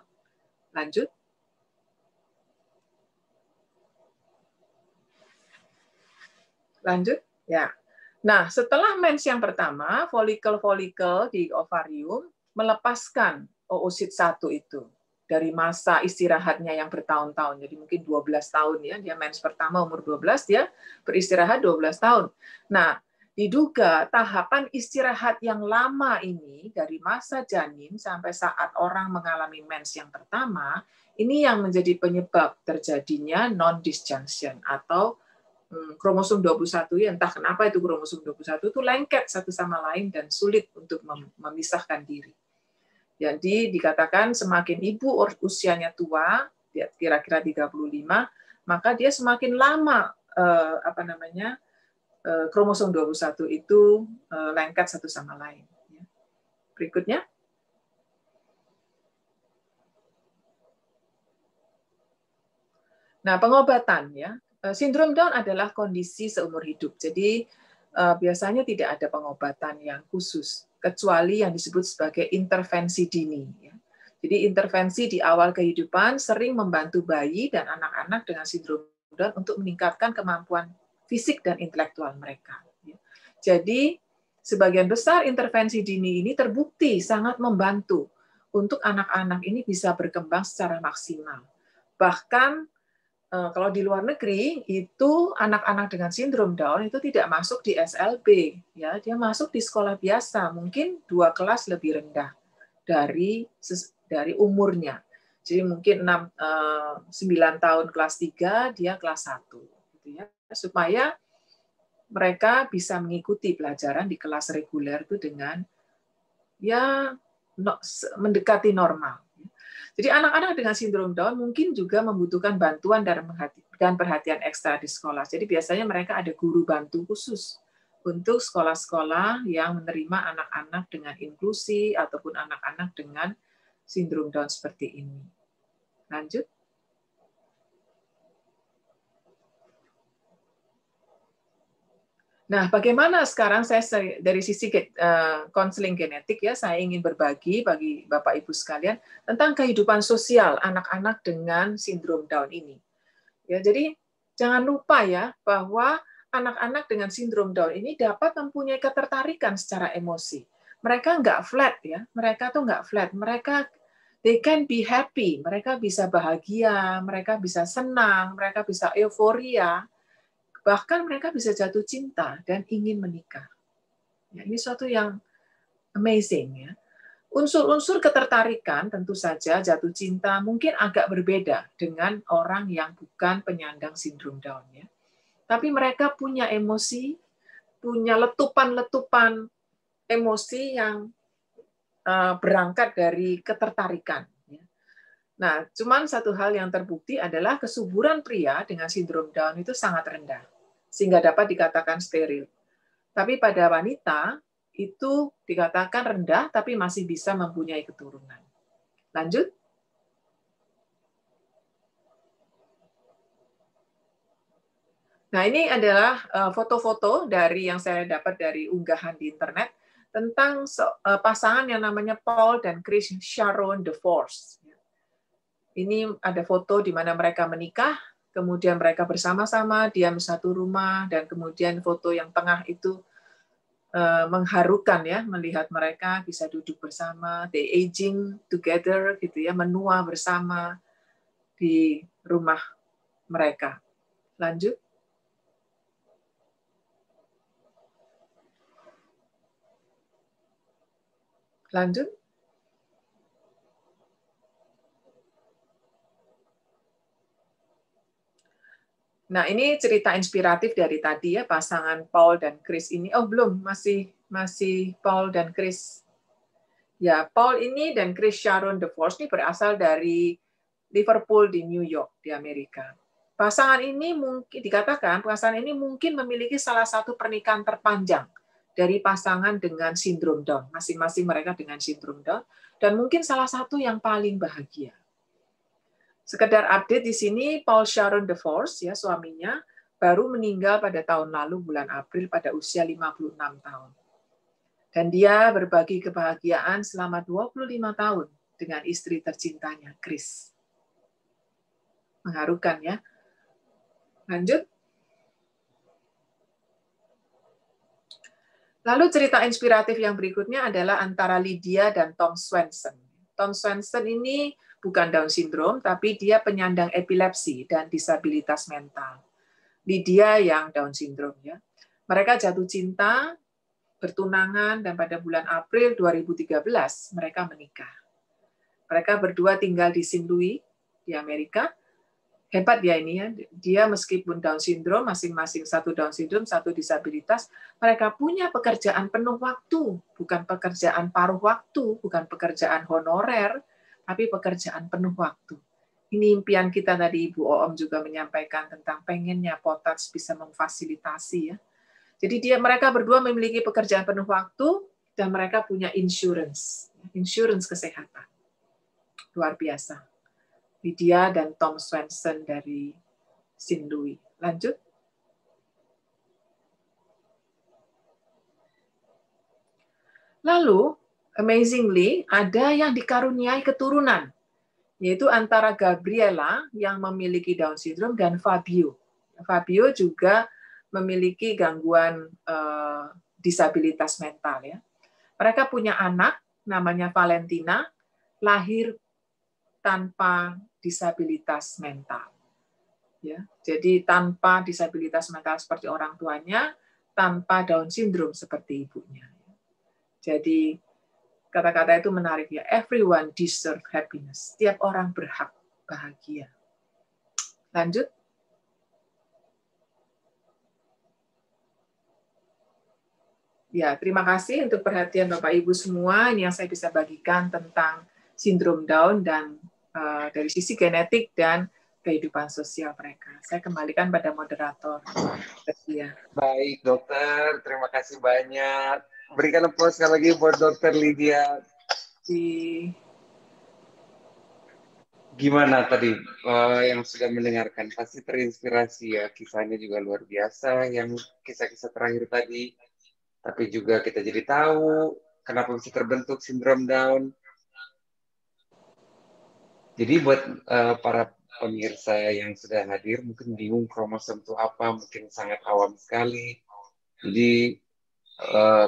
Lanjut. Lanjut, ya. Nah, setelah mens yang pertama, folikel-folikel di ovarium melepaskan oosit 1 itu dari masa istirahatnya yang bertahun-tahun. Jadi mungkin 12 tahun, ya. Dia mens pertama umur 12, dia beristirahat 12 tahun. Nah, Diduga tahapan istirahat yang lama ini dari masa janin sampai saat orang mengalami mens yang pertama, ini yang menjadi penyebab terjadinya non-disjunction atau kromosom 21 ya, entah kenapa itu kromosom 21 itu lengket satu sama lain dan sulit untuk memisahkan diri. Jadi dikatakan semakin ibu usianya tua, kira-kira 35, maka dia semakin lama kromosom 21 itu lengket satu sama lain. Berikutnya. Nah, pengobatan ya. Sindrom Down adalah kondisi seumur hidup. Jadi biasanya tidak ada pengobatan yang khusus kecuali yang disebut sebagai intervensi dini ya. Jadi intervensi di awal kehidupan sering membantu bayi dan anak-anak dengan sindrom Down untuk meningkatkan kemampuan fisik dan intelektual mereka. Jadi, sebagian besar intervensi dini ini terbukti sangat membantu untuk anak-anak ini bisa berkembang secara maksimal. Bahkan, kalau di luar negeri, itu anak-anak dengan sindrom Down itu tidak masuk di SLB. Ya, dia masuk di sekolah biasa, mungkin 2 kelas lebih rendah dari umurnya. Jadi mungkin 9 tahun kelas 3, dia kelas 1. Gitu ya. Supaya mereka bisa mengikuti pelajaran di kelas reguler itu dengan ya mendekati normal. Jadi anak-anak dengan sindrom Down mungkin juga membutuhkan bantuan dan perhatian ekstra di sekolah. Jadi biasanya mereka ada guru bantu khusus untuk sekolah-sekolah yang menerima anak-anak dengan inklusi ataupun anak-anak dengan sindrom Down seperti ini. Lanjut. Nah, bagaimana sekarang saya dari sisi konseling genetik ya, saya ingin berbagi bagi Bapak Ibu sekalian tentang kehidupan sosial anak-anak dengan sindrom Down ini. Ya, jadi jangan lupa ya bahwa anak-anak dengan sindrom Down ini dapat mempunyai ketertarikan secara emosi. Mereka nggak flat ya, mereka tuh nggak flat. Mereka they can be happy, mereka bisa bahagia, mereka bisa senang, mereka bisa euforia. Bahkan mereka bisa jatuh cinta dan ingin menikah. Ya, ini suatu yang amazing ya. Unsur-unsur ketertarikan tentu saja jatuh cinta mungkin agak berbeda dengan orang yang bukan penyandang sindrom Down ya. Tapi mereka punya emosi, punya letupan-letupan emosi yang berangkat dari ketertarikan. Nah, cuman satu hal yang terbukti adalah kesuburan pria dengan sindrom Down itu sangat rendah, sehingga dapat dikatakan steril. Tapi pada wanita, itu dikatakan rendah, tapi masih bisa mempunyai keturunan. Lanjut. Nah, ini adalah foto-foto dari yang saya dapat dari unggahan di internet tentang pasangan yang namanya Paul dan Chris Sharon DeForest. Ini ada foto di mana mereka menikah, kemudian mereka bersama-sama diam satu rumah, dan kemudian foto yang tengah itu mengharukan ya, melihat mereka bisa duduk bersama, they aging together gitu ya, menua bersama di rumah mereka. Lanjut. Lanjut. Nah, ini cerita inspiratif dari tadi ya, pasangan Paul dan Chris ini. Oh, belum, masih Paul dan Chris. Ya, Paul ini dan Chris Sharon DeForest ini berasal dari Liverpool di New York di Amerika. Pasangan ini dikatakan pasangan ini mungkin memiliki salah satu pernikahan terpanjang dari pasangan dengan sindrom Down. Masing-masing mereka dengan sindrom Down, dan mungkin salah satu yang paling bahagia. Sekedar update di sini, Paul Sharon DeForest, ya suaminya, baru meninggal pada tahun lalu bulan April pada usia 56 tahun. Dan dia berbagi kebahagiaan selama 25 tahun dengan istri tercintanya, Chris. Mengharukan ya. Lanjut. Lalu cerita inspiratif yang berikutnya adalah antara Lydia dan Tom Swenson. Tom Swenson ini bukan Down syndrome, tapi dia penyandang epilepsi dan disabilitas mental. Lydia yang Down syndrome ya. Mereka jatuh cinta, bertunangan, dan pada bulan April 2013 mereka menikah. Mereka berdua tinggal di St. Louis, di Amerika. Hebat ya ini ya, dia meskipun Down syndrome, masing-masing satu Down syndrome, satu disabilitas, mereka punya pekerjaan penuh waktu, bukan pekerjaan paruh waktu, bukan pekerjaan honorer, tapi pekerjaan penuh waktu. Ini impian kita tadi, Ibu Oom juga menyampaikan tentang pengennya Potats bisa memfasilitasi ya. Jadi mereka berdua memiliki pekerjaan penuh waktu dan mereka punya insurance kesehatan. Luar biasa. Lydia dan Tom Swenson dari St. Louis. Lanjut. Lalu, amazingly, ada yang dikaruniai keturunan, yaitu antara Gabriela yang memiliki Down syndrome dan Fabio. Fabio juga memiliki gangguan disabilitas mental. Ya. Mereka punya anak, namanya Valentina, lahir tanpa disabilitas mental. Ya, jadi tanpa disabilitas mental seperti orang tuanya, tanpa Down syndrome seperti ibunya. Jadi kata-kata itu menarik ya. Everyone deserve happiness. Setiap orang berhak bahagia. Lanjut. Ya, terima kasih untuk perhatian Bapak Ibu semua. Ini yang saya bisa bagikan tentang sindrom Down dan dari sisi genetik dan kehidupan sosial mereka. Saya kembalikan pada moderator. Baik, dokter. Terima kasih banyak. Berikan aplaus sekali lagi buat dokter Lydia. Gimana tadi yang sudah mendengarkan? Pasti terinspirasi ya. Kisahnya juga luar biasa. Yang kisah-kisah terakhir tadi. Tapi juga kita jadi tahu kenapa bisa terbentuk sindrom Down. Jadi buat para pemirsa yang sudah hadir, mungkin bingung kromosom itu apa, mungkin sangat awam sekali. Jadi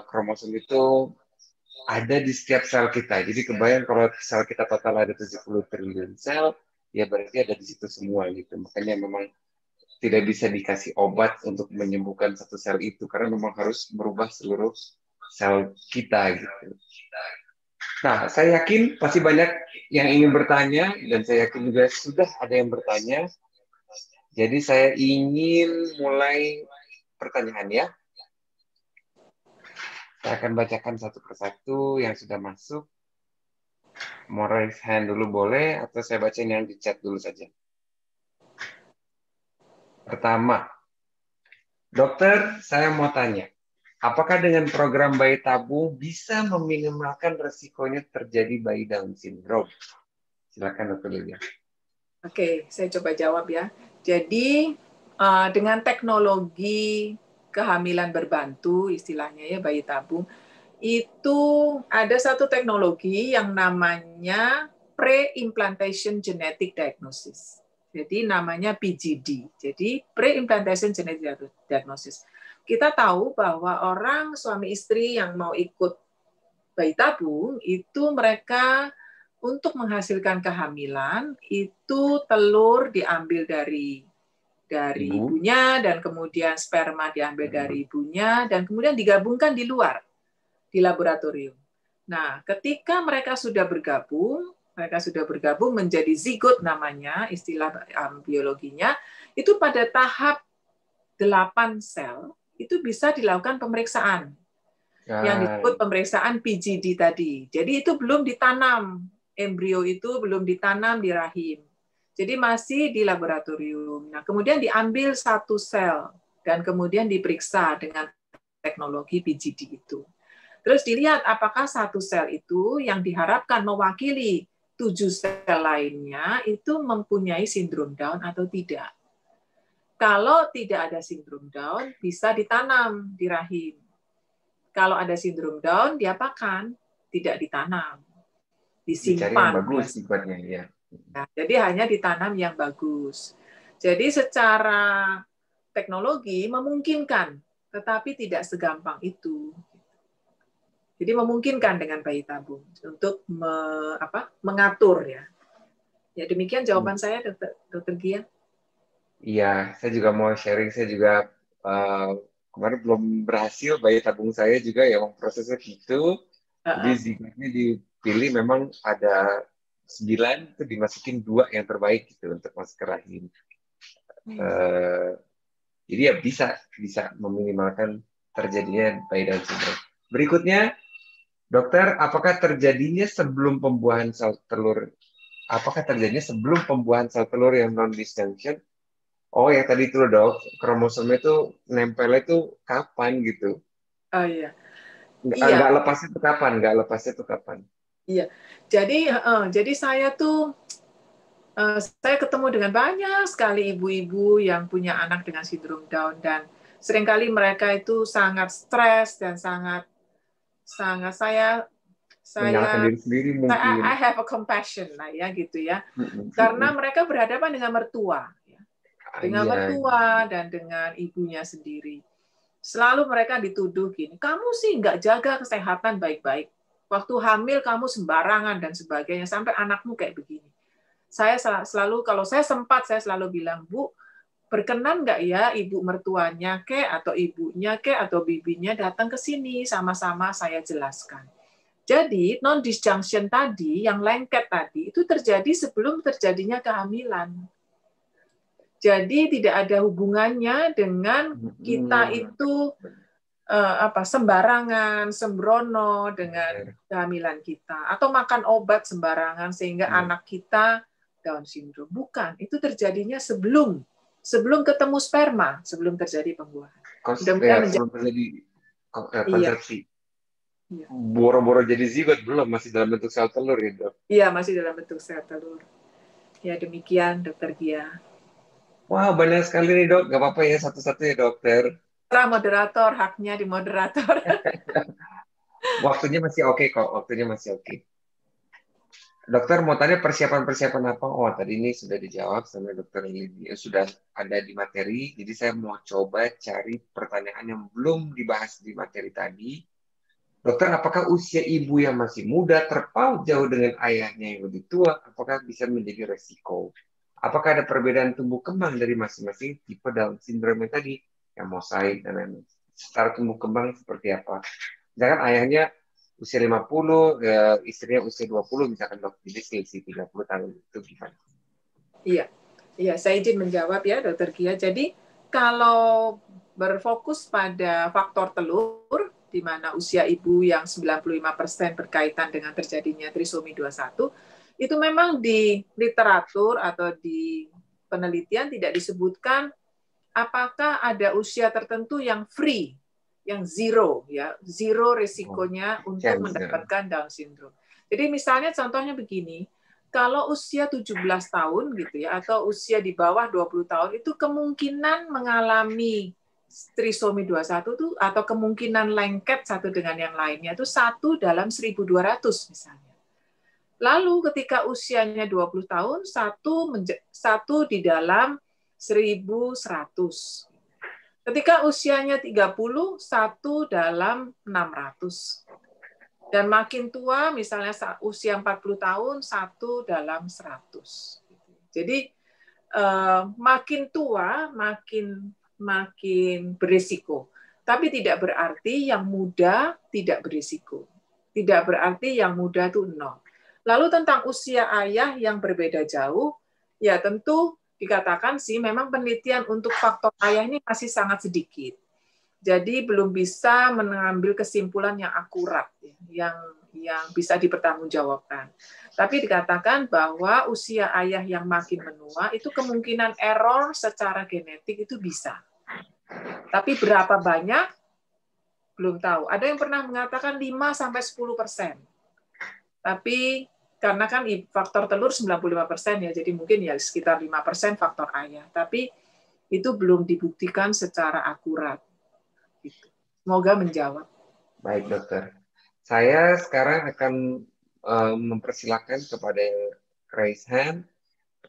kromosom itu ada di setiap sel kita. Jadi kebayang kalau sel kita total ada 70 triliun sel, ya berarti ada di situ semua gitu. Makanya memang tidak bisa dikasih obat untuk menyembuhkan satu sel itu, karena memang harus merubah seluruh sel kita gitu. Nah, saya yakin pasti banyak yang ingin bertanya, dan saya yakin juga sudah ada yang bertanya. Jadi saya ingin mulai pertanyaan ya. Saya akan bacakan satu persatu yang sudah masuk. Mau raise hand dulu boleh, atau saya bacain yang di chat dulu saja. Pertama, dokter, saya mau tanya. Apakah dengan program bayi tabung bisa meminimalkan resikonya terjadi bayi Down syndrome? Silakan Dr. Lydia. Oke, saya coba jawab ya. Jadi dengan teknologi kehamilan berbantu, istilahnya ya bayi tabung, itu ada satu teknologi yang namanya pre-implantation genetic diagnosis. Jadi namanya PGD. Jadi pre-implantation genetic diagnosis. Kita tahu bahwa orang suami istri yang mau ikut bayi tabung itu mereka untuk menghasilkan kehamilan itu telur diambil dari ibunya dan kemudian sperma diambil dari ibunya dan kemudian digabungkan di luar di laboratorium. Nah, ketika mereka sudah bergabung menjadi zigot namanya istilah biologinya, itu pada tahap 8 sel itu bisa dilakukan pemeriksaan yang disebut pemeriksaan PGD tadi. Jadi itu belum ditanam, embrio itu belum ditanam di rahim. Jadi masih di laboratorium. Nah, kemudian diambil satu sel dan kemudian diperiksa dengan teknologi PGD itu. Terus dilihat apakah satu sel itu yang diharapkan mewakili 7 sel lainnya itu mempunyai sindrom Down atau tidak. Kalau tidak ada sindrom Down, bisa ditanam di rahim. Kalau ada sindrom Down, diapakan? Tidak ditanam. Disimpan. Dicari yang bagus sifatnya, ya. Nah, jadi hanya ditanam yang bagus. Jadi secara teknologi memungkinkan, tetapi tidak segampang itu. Jadi memungkinkan dengan bayi tabung untuk mengatur ya. Ya demikian jawaban saya, Dr. Gia. Iya, saya juga mau sharing. Saya juga kemarin belum berhasil bayi tabung saya juga ya, prosesnya gitu. Jadi zigotnya dipilih, memang ada 9, itu dimasukin 2 yang terbaik gitu untuk masuk ke rahim. Jadi ya bisa meminimalkan terjadinya bayi Down syndrome. Berikutnya, dokter, apakah terjadinya sebelum pembuahan sel telur? Apakah terjadinya sebelum pembuahan sel telur yang non disjunction? Oh ya tadi itu dok, kromosomnya itu nempelnya itu kapan gitu? Oh iya. Nggak lepasnya itu kapan? Nggak lepasnya itu kapan? Iya. Jadi saya tuh saya ketemu dengan banyak sekali ibu-ibu yang punya anak dengan sindrom Down, dan seringkali mereka itu sangat stres dan sangat saya menyalahkan diri sendiri mungkin. I have a compassion lah ya gitu ya. Karena mereka berhadapan dengan mertua, ya. Dengan mertua dan dengan ibunya sendiri. Selalu mereka dituduh gini, kamu sih nggak jaga kesehatan baik-baik. Waktu hamil kamu sembarangan dan sebagainya, sampai anakmu kayak begini. Saya selalu, kalau saya sempat, saya selalu bilang, Bu, berkenan nggak ya ibu mertuanya atau ibunya atau bibinya datang ke sini, sama-sama saya jelaskan. Jadi, non-disjunction tadi, yang lengket tadi, itu terjadi sebelum terjadinya kehamilan. Jadi, tidak ada hubungannya dengan kita itu sembarangan, sembrono dengan kehamilan kita, atau makan obat sembarangan sehingga anak kita Down syndrome. Bukan, itu terjadinya sebelum ketemu sperma, sebelum terjadi pembuahan. Sebelum terjadi konsepsi. Iya. Boro-boro jadi zigot belum, masih dalam bentuk sel telur ya dok? Iya, masih dalam bentuk sel telur. Ya demikian dokter Gia. Wah, banyak sekali nih dok, nggak apa-apa ya satu-satu ya dokter. Moderator, haknya di moderator. Waktunya masih oke kok, waktunya masih oke. Dokter mau tanya persiapan apa? Oh, tadi ini sudah dijawab sama dokter Lydia, sudah ada di materi. Jadi saya mau coba cari pertanyaan yang belum dibahas di materi tadi. Dokter, apakah usia ibu yang masih muda terpaut jauh dengan ayahnya yang lebih tua? Apakah bisa menjadi resiko? Apakah ada perbedaan tumbuh kembang dari masing-masing tipe Down syndrome tadi? Yang mosaik dan lain-lain. Secara tumbuh kembang seperti apa? Misalkan ayahnya usia 50, istrinya usia 20, misalkan dok, jadi selisih 30 tahun, itu gimana? Iya, saya izin menjawab ya dokter Gia. Jadi kalau berfokus pada faktor telur, di mana usia ibu yang 95% berkaitan dengan terjadinya trisomi 21, itu memang di literatur atau di penelitian tidak disebutkan apakah ada usia tertentu yang free, yang zero risikonya untuk mendapatkan Down syndrome. Jadi misalnya contohnya begini, kalau usia 17 tahun gitu ya, atau usia di bawah 20 tahun itu kemungkinan mengalami trisomi 21 itu, atau kemungkinan lengket satu dengan yang lainnya itu 1 dalam 1.200 misalnya. Lalu ketika usianya 20 tahun, 1 di dalam 1.100. Ketika usianya 30, 1 dalam 600. Dan makin tua, misalnya usia 40 tahun, 1 dalam 100. Jadi makin tua, makin berisiko. Tapi tidak berarti yang muda tidak berisiko. Tidak berarti yang muda itu 0. Lalu tentang usia ayah yang berbeda jauh, ya tentu dikatakan sih memang penelitian untuk faktor ayah ini masih sangat sedikit. Jadi belum bisa mengambil kesimpulan yang akurat, yang bisa dipertanggungjawabkan. Tapi dikatakan bahwa usia ayah yang makin menua itu kemungkinan error secara genetik itu bisa. Tapi berapa banyak belum tahu. Ada yang pernah mengatakan 5-10%. Tapi karena kan faktor telur 95% ya, jadi mungkin ya sekitar 5% faktor ayah. Tapi itu belum dibuktikan secara akurat. Semoga menjawab. Baik dokter. Saya sekarang akan mempersilakan kepada raise hand.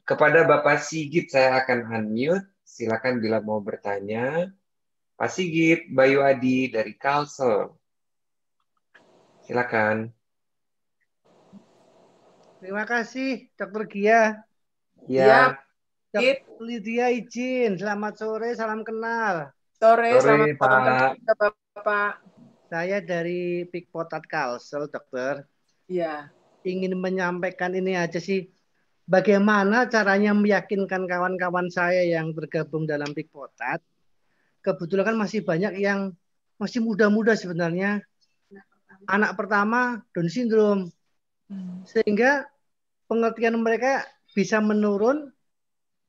Kepada Bapak Sigit saya akan unmute. Silakan bila mau bertanya. Pak Sigit, Bayu Adi dari Kalsel. Silakan. Terima kasih, Dr. Gia. Ya. Dr. Lydia izin. Selamat sore, salam kenal. Sore, Sore, selamat potong Pak. tenaga, Bapak. Saya dari Pikpotat Kalsel, dokter. Iya. Ingin menyampaikan ini aja sih. Bagaimana caranya meyakinkan kawan-kawan saya yang tergabung dalam Pikpotat. Kebetulan kan masih banyak yang masih muda-muda sebenarnya. Anak pertama Down syndrome. Sehingga pengertian mereka bisa menurun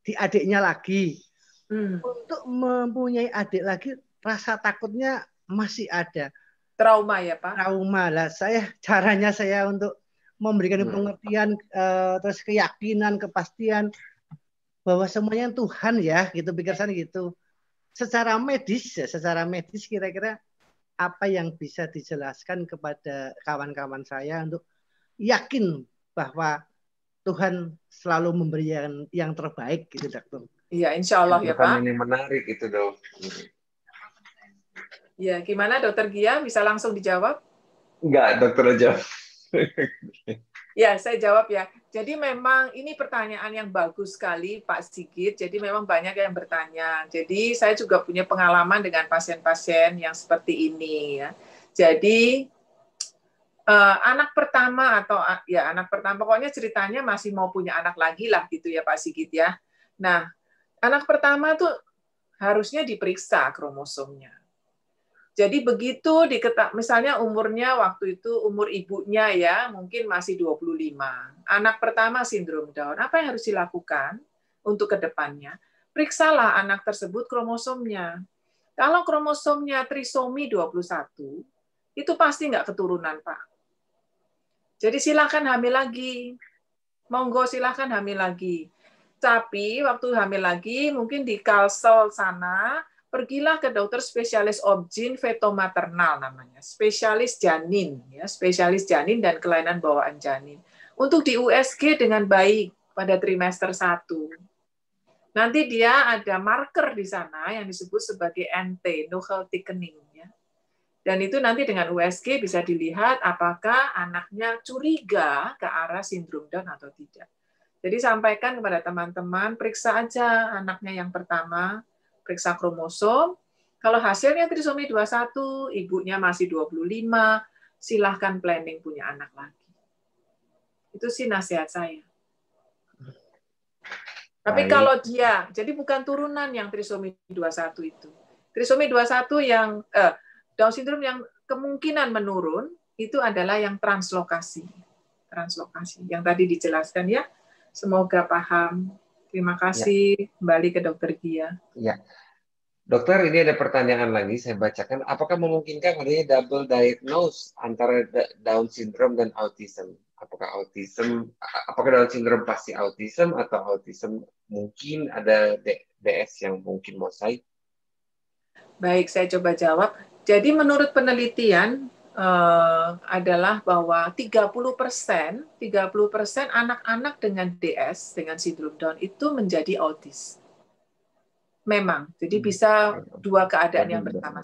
di adiknya lagi. Untuk mempunyai adik lagi, rasa takutnya masih ada. Trauma ya, Pak? Trauma lah. Caranya saya untuk memberikan pengertian, terus keyakinan, kepastian bahwa semuanya Tuhan ya, gitu pikir saya gitu. Secara medis kira-kira apa yang bisa dijelaskan kepada kawan-kawan saya untuk yakin bahwa Tuhan selalu memberikan yang terbaik gitu, dokter. Iya, insya Allah ya, Pak. Ini menarik itu, Dok. Ya, gimana Dokter Gia? Bisa langsung dijawab? Enggak, dokter aja. Ya, saya jawab ya. Jadi memang ini pertanyaan yang bagus sekali, Pak Sigit. Jadi memang banyak yang bertanya. Jadi saya juga punya pengalaman dengan pasien-pasien yang seperti ini ya. Jadi anak pertama atau ya anak pertama, pokoknya ceritanya masih mau punya anak lagi lah gitu ya Pak Sigit ya. Nah, anak pertama tuh harusnya diperiksa kromosomnya. Jadi begitu misalnya umurnya waktu itu umur ibunya ya mungkin masih 25. Anak pertama sindrom Down. Apa yang harus dilakukan untuk ke depannya? Periksalah anak tersebut kromosomnya. Kalau kromosomnya trisomi 21, itu pasti nggak keturunan, Pak. Jadi silakan hamil lagi. Monggo silakan hamil lagi. Tapi waktu hamil lagi mungkin di Kalsel sana pergilah ke dokter spesialis obgyn fetomaternal namanya, spesialis janin ya, spesialis janin dan kelainan bawaan janin. Untuk di USG dengan baik pada trimester 1. Nanti dia ada marker di sana yang disebut sebagai NT, Nuchel thickening ya. Dan itu nanti dengan USG bisa dilihat apakah anaknya curiga ke arah sindrom Down atau tidak. Jadi sampaikan kepada teman-teman, periksa aja anaknya yang pertama, periksa kromosom. Kalau hasilnya trisomi 21, ibunya masih 25, silahkan planning punya anak lagi. Itu sih nasihat saya. Tapi kalau dia, jadi bukan turunan yang trisomi 21 itu. Trisomi 21 yang Down syndrome yang kemungkinan menurun, itu adalah yang translokasi. Translokasi, yang tadi dijelaskan ya. Semoga paham. Terima kasih. Ya. Kembali ke Dokter Gia. Ya. Dokter, ini ada pertanyaan lagi, saya bacakan. Apakah memungkinkan adanya double diagnose antara Down syndrome dan autism? Apakah Down syndrome pasti autism atau autism mungkin ada DS yang mungkin mosaik? Baik, saya coba jawab. Jadi menurut penelitian adalah bahwa 30% anak-anak dengan DS, dengan sindrom Down itu menjadi autis. Memang, jadi bisa dua keadaan yang bersama.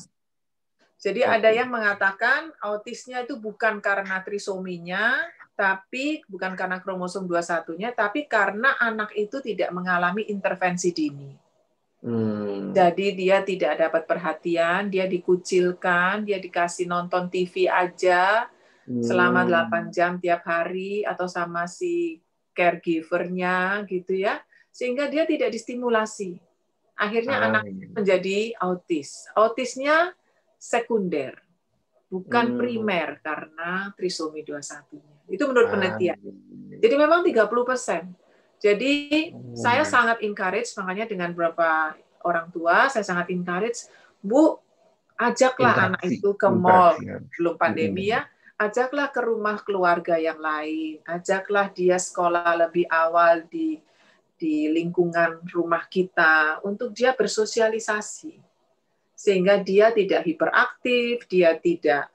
Jadi ada yang mengatakan autisnya itu bukan karena trisominya, tapi bukan karena kromosom 21-nya, tapi karena anak itu tidak mengalami intervensi dini. Jadi dia tidak dapat perhatian, dia dikucilkan, dia dikasih nonton TV aja selama 8 jam tiap hari atau sama si caregiver-nya gitu ya, sehingga dia tidak distimulasi. Akhirnya anak menjadi autis. Autisnya sekunder, bukan primer karena trisomi 21-nya. Itu menurut penelitian. Jadi memang 30%. Jadi saya sangat encourage, makanya dengan beberapa orang tua, saya sangat encourage, Bu, ajaklah anak itu ke mall, belum pandemi ya, ajaklah ke rumah keluarga yang lain, ajaklah dia sekolah lebih awal di lingkungan rumah kita, untuk dia bersosialisasi. Sehingga dia tidak hiperaktif, dia tidak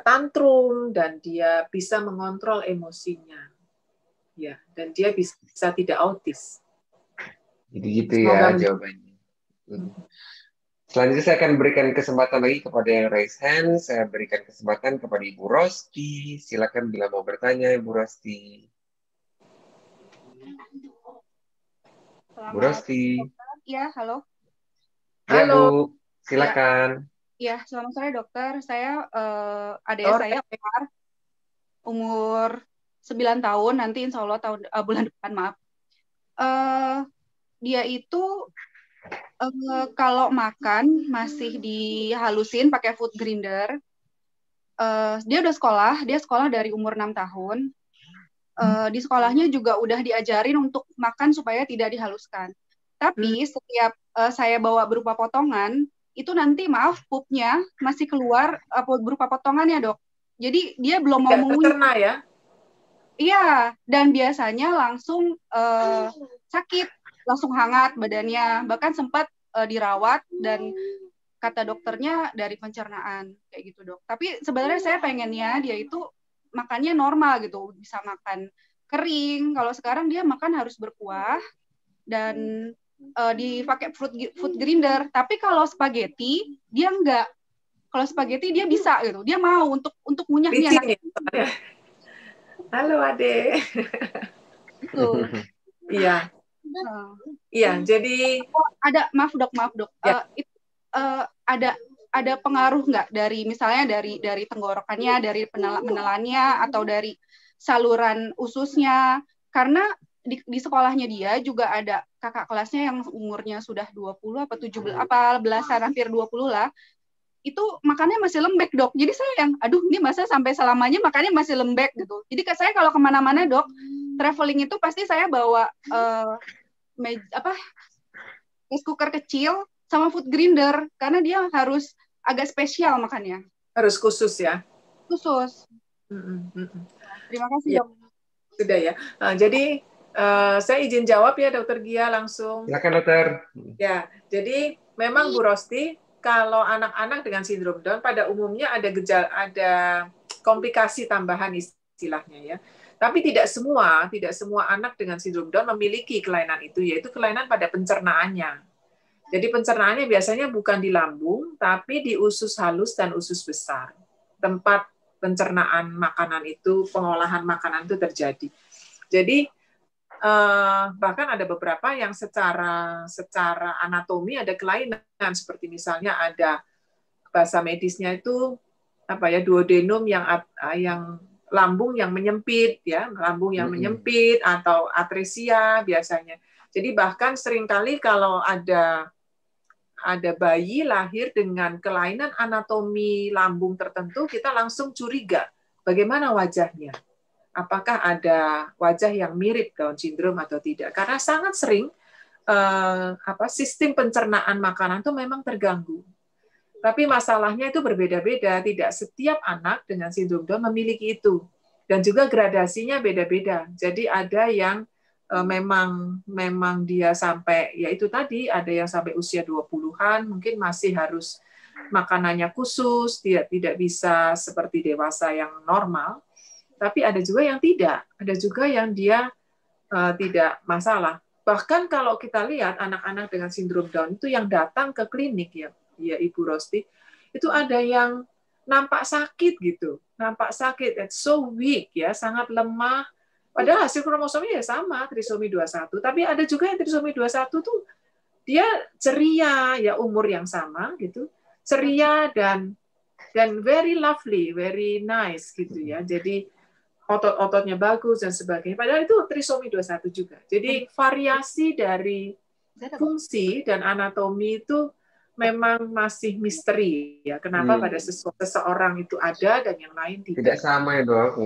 tantrum, dan dia bisa mengontrol emosinya. Ya, dan dia bisa tidak autis. Jadi gitu ya jawabannya. Selanjutnya saya akan berikan kesempatan lagi kepada yang raise hand. Saya berikan kesempatan kepada Ibu Rosti. Silakan bila mau bertanya, Ibu Rosti. Bu Rosti. Ya, halo. Ya, Halo. Bu. Silakan. Ya, selamat sore dokter. Saya adik saya umur 9 tahun, nanti insya Allah bulan depan, maaf. Dia itu kalau makan masih dihalusin pakai food grinder. Dia udah dia sekolah dari umur 6 tahun. Di sekolahnya juga udah diajarin untuk makan supaya tidak dihaluskan. Tapi setiap saya bawa berupa potongan, itu nanti maaf pupnya masih keluar berupa potongan ya dok. Jadi dia belum mau mengunyah ya? Iya, dan biasanya langsung sakit, langsung hangat badannya. Bahkan sempat dirawat dan kata dokternya dari pencernaan kayak gitu dok. Tapi sebenarnya saya pengennya dia itu makannya normal gitu, bisa makan kering. Kalau sekarang dia makan harus berkuah dan dipakai food grinder. Tapi kalau spaghetti dia enggak. Kalau spaghetti dia bisa gitu. Dia mau untuk ngunyahnya. Halo Ade. Iya. Iya, jadi maaf dok. Ya. Ada pengaruh nggak dari misalnya dari tenggorokannya, dari penelannya atau dari saluran ususnya? Karena di sekolahnya dia juga ada kakak kelasnya yang umurnya sudah 20 apa 17 apa belasan hampir 20 lah. Itu makannya masih lembek dok. Jadi saya ini masa sampai selamanya makannya masih lembek gitu. Jadi saya kalau kemana-mana dok, traveling itu pasti saya bawa rice cooker kecil sama food grinder karena dia harus agak spesial makannya. Harus khusus ya? Khusus. Terima kasih dok. Sudah ya. Jadi saya izin jawab ya dokter Gia langsung. Silakan dokter. Ya, jadi memang Bu Rosti, kalau anak-anak dengan sindrom Down pada umumnya ada komplikasi tambahan istilahnya ya. Tapi tidak semua anak dengan sindrom Down memiliki kelainan itu, yaitu kelainan pada pencernaannya. Jadi pencernaannya biasanya bukan di lambung, tapi di usus halus dan usus besar. Tempat pencernaan makanan itu, pengolahan makanan itu terjadi. Jadi bahkan ada beberapa yang secara anatomi ada kelainan, seperti misalnya ada bahasa medisnya itu duodenum yang lambung yang menyempit ya, lambung yang menyempit atau atresia biasanya. Jadi bahkan seringkali kalau ada bayi lahir dengan kelainan anatomi lambung tertentu, kita langsung curiga bagaimana wajahnya. Apakah ada wajah yang mirip Down syndrome atau tidak? Karena sangat sering sistem pencernaan makanan itu memang terganggu. Tapi masalahnya itu berbeda-beda. Tidak setiap anak dengan sindrom Down memiliki itu. Dan juga gradasinya beda-beda. Jadi ada yang memang dia sampai, ya itu tadi, ada yang sampai usia 20-an, mungkin masih harus makanannya khusus, tidak bisa seperti dewasa yang normal. Tapi ada juga yang tidak. Ada juga yang dia tidak masalah. Bahkan kalau kita lihat anak-anak dengan sindrom Down itu yang datang ke klinik ya Ibu Rosti, itu ada yang nampak sakit gitu. Nampak sakit, it's so weak ya, sangat lemah. Padahal hasil kromosomnya ya sama, trisomi 21. Tapi ada juga yang trisomi 21 tuh dia ceria ya, umur yang sama gitu. Ceria dan very lovely, very nice gitu ya. Jadi otot-ototnya bagus dan sebagainya. Padahal itu trisomi 21 juga. Jadi variasi dari fungsi dan anatomi itu memang masih misteri ya. Kenapa pada seseorang itu ada dan yang lain tidak. Tidak sama ya dok.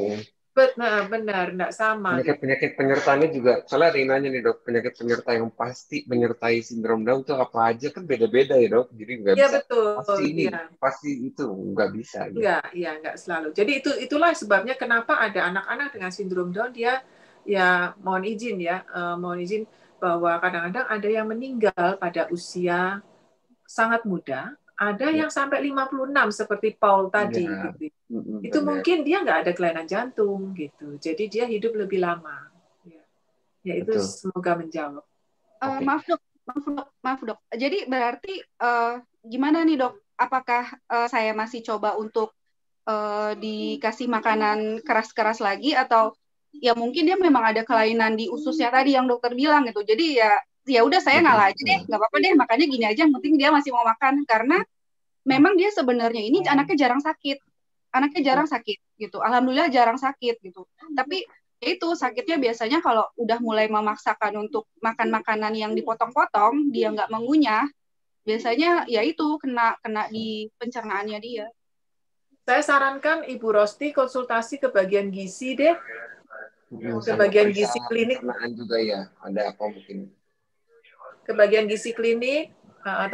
Benar, tidak sama. Penyakit penyertanya juga, soalnya ada yang nanya nih dok, penyakit penyerta yang pasti menyertai sindrom Down itu apa aja kan beda-beda ya dok, jadi nggak bisa. Betul. Pasti ini, pasti itu nggak bisa. Nggak selalu. Jadi itulah sebabnya kenapa ada anak-anak dengan sindrom Down dia ya mohon izin bahwa kadang-kadang ada yang meninggal pada usia sangat muda. Ada yang sampai 56 seperti Paul tadi. Gitu. Itu mungkin dia nggak ada kelainan jantung gitu. Jadi dia hidup lebih lama. Ya itu semoga menjawab. Maaf dok. Jadi berarti gimana nih dok? Apakah saya masih coba untuk dikasih makanan keras-keras lagi atau ya mungkin dia memang ada kelainan di ususnya tadi yang dokter bilang gitu. Jadi ya ya udah saya ngalah aja deh, nggak apa-apa deh, makanya gini aja, yang penting dia masih mau makan, karena memang dia sebenarnya ini anaknya jarang sakit, gitu. Alhamdulillah jarang sakit gitu. Tapi itu sakitnya biasanya kalau udah mulai memaksakan untuk makan makanan yang dipotong-potong, dia nggak mengunyah, biasanya ya itu kena di pencernaannya dia. Saya sarankan Ibu Rosti konsultasi ke bagian gizi deh. Ke bagian gizi klinik juga ya. Ada apa mungkin? Ke bagian gizi klinik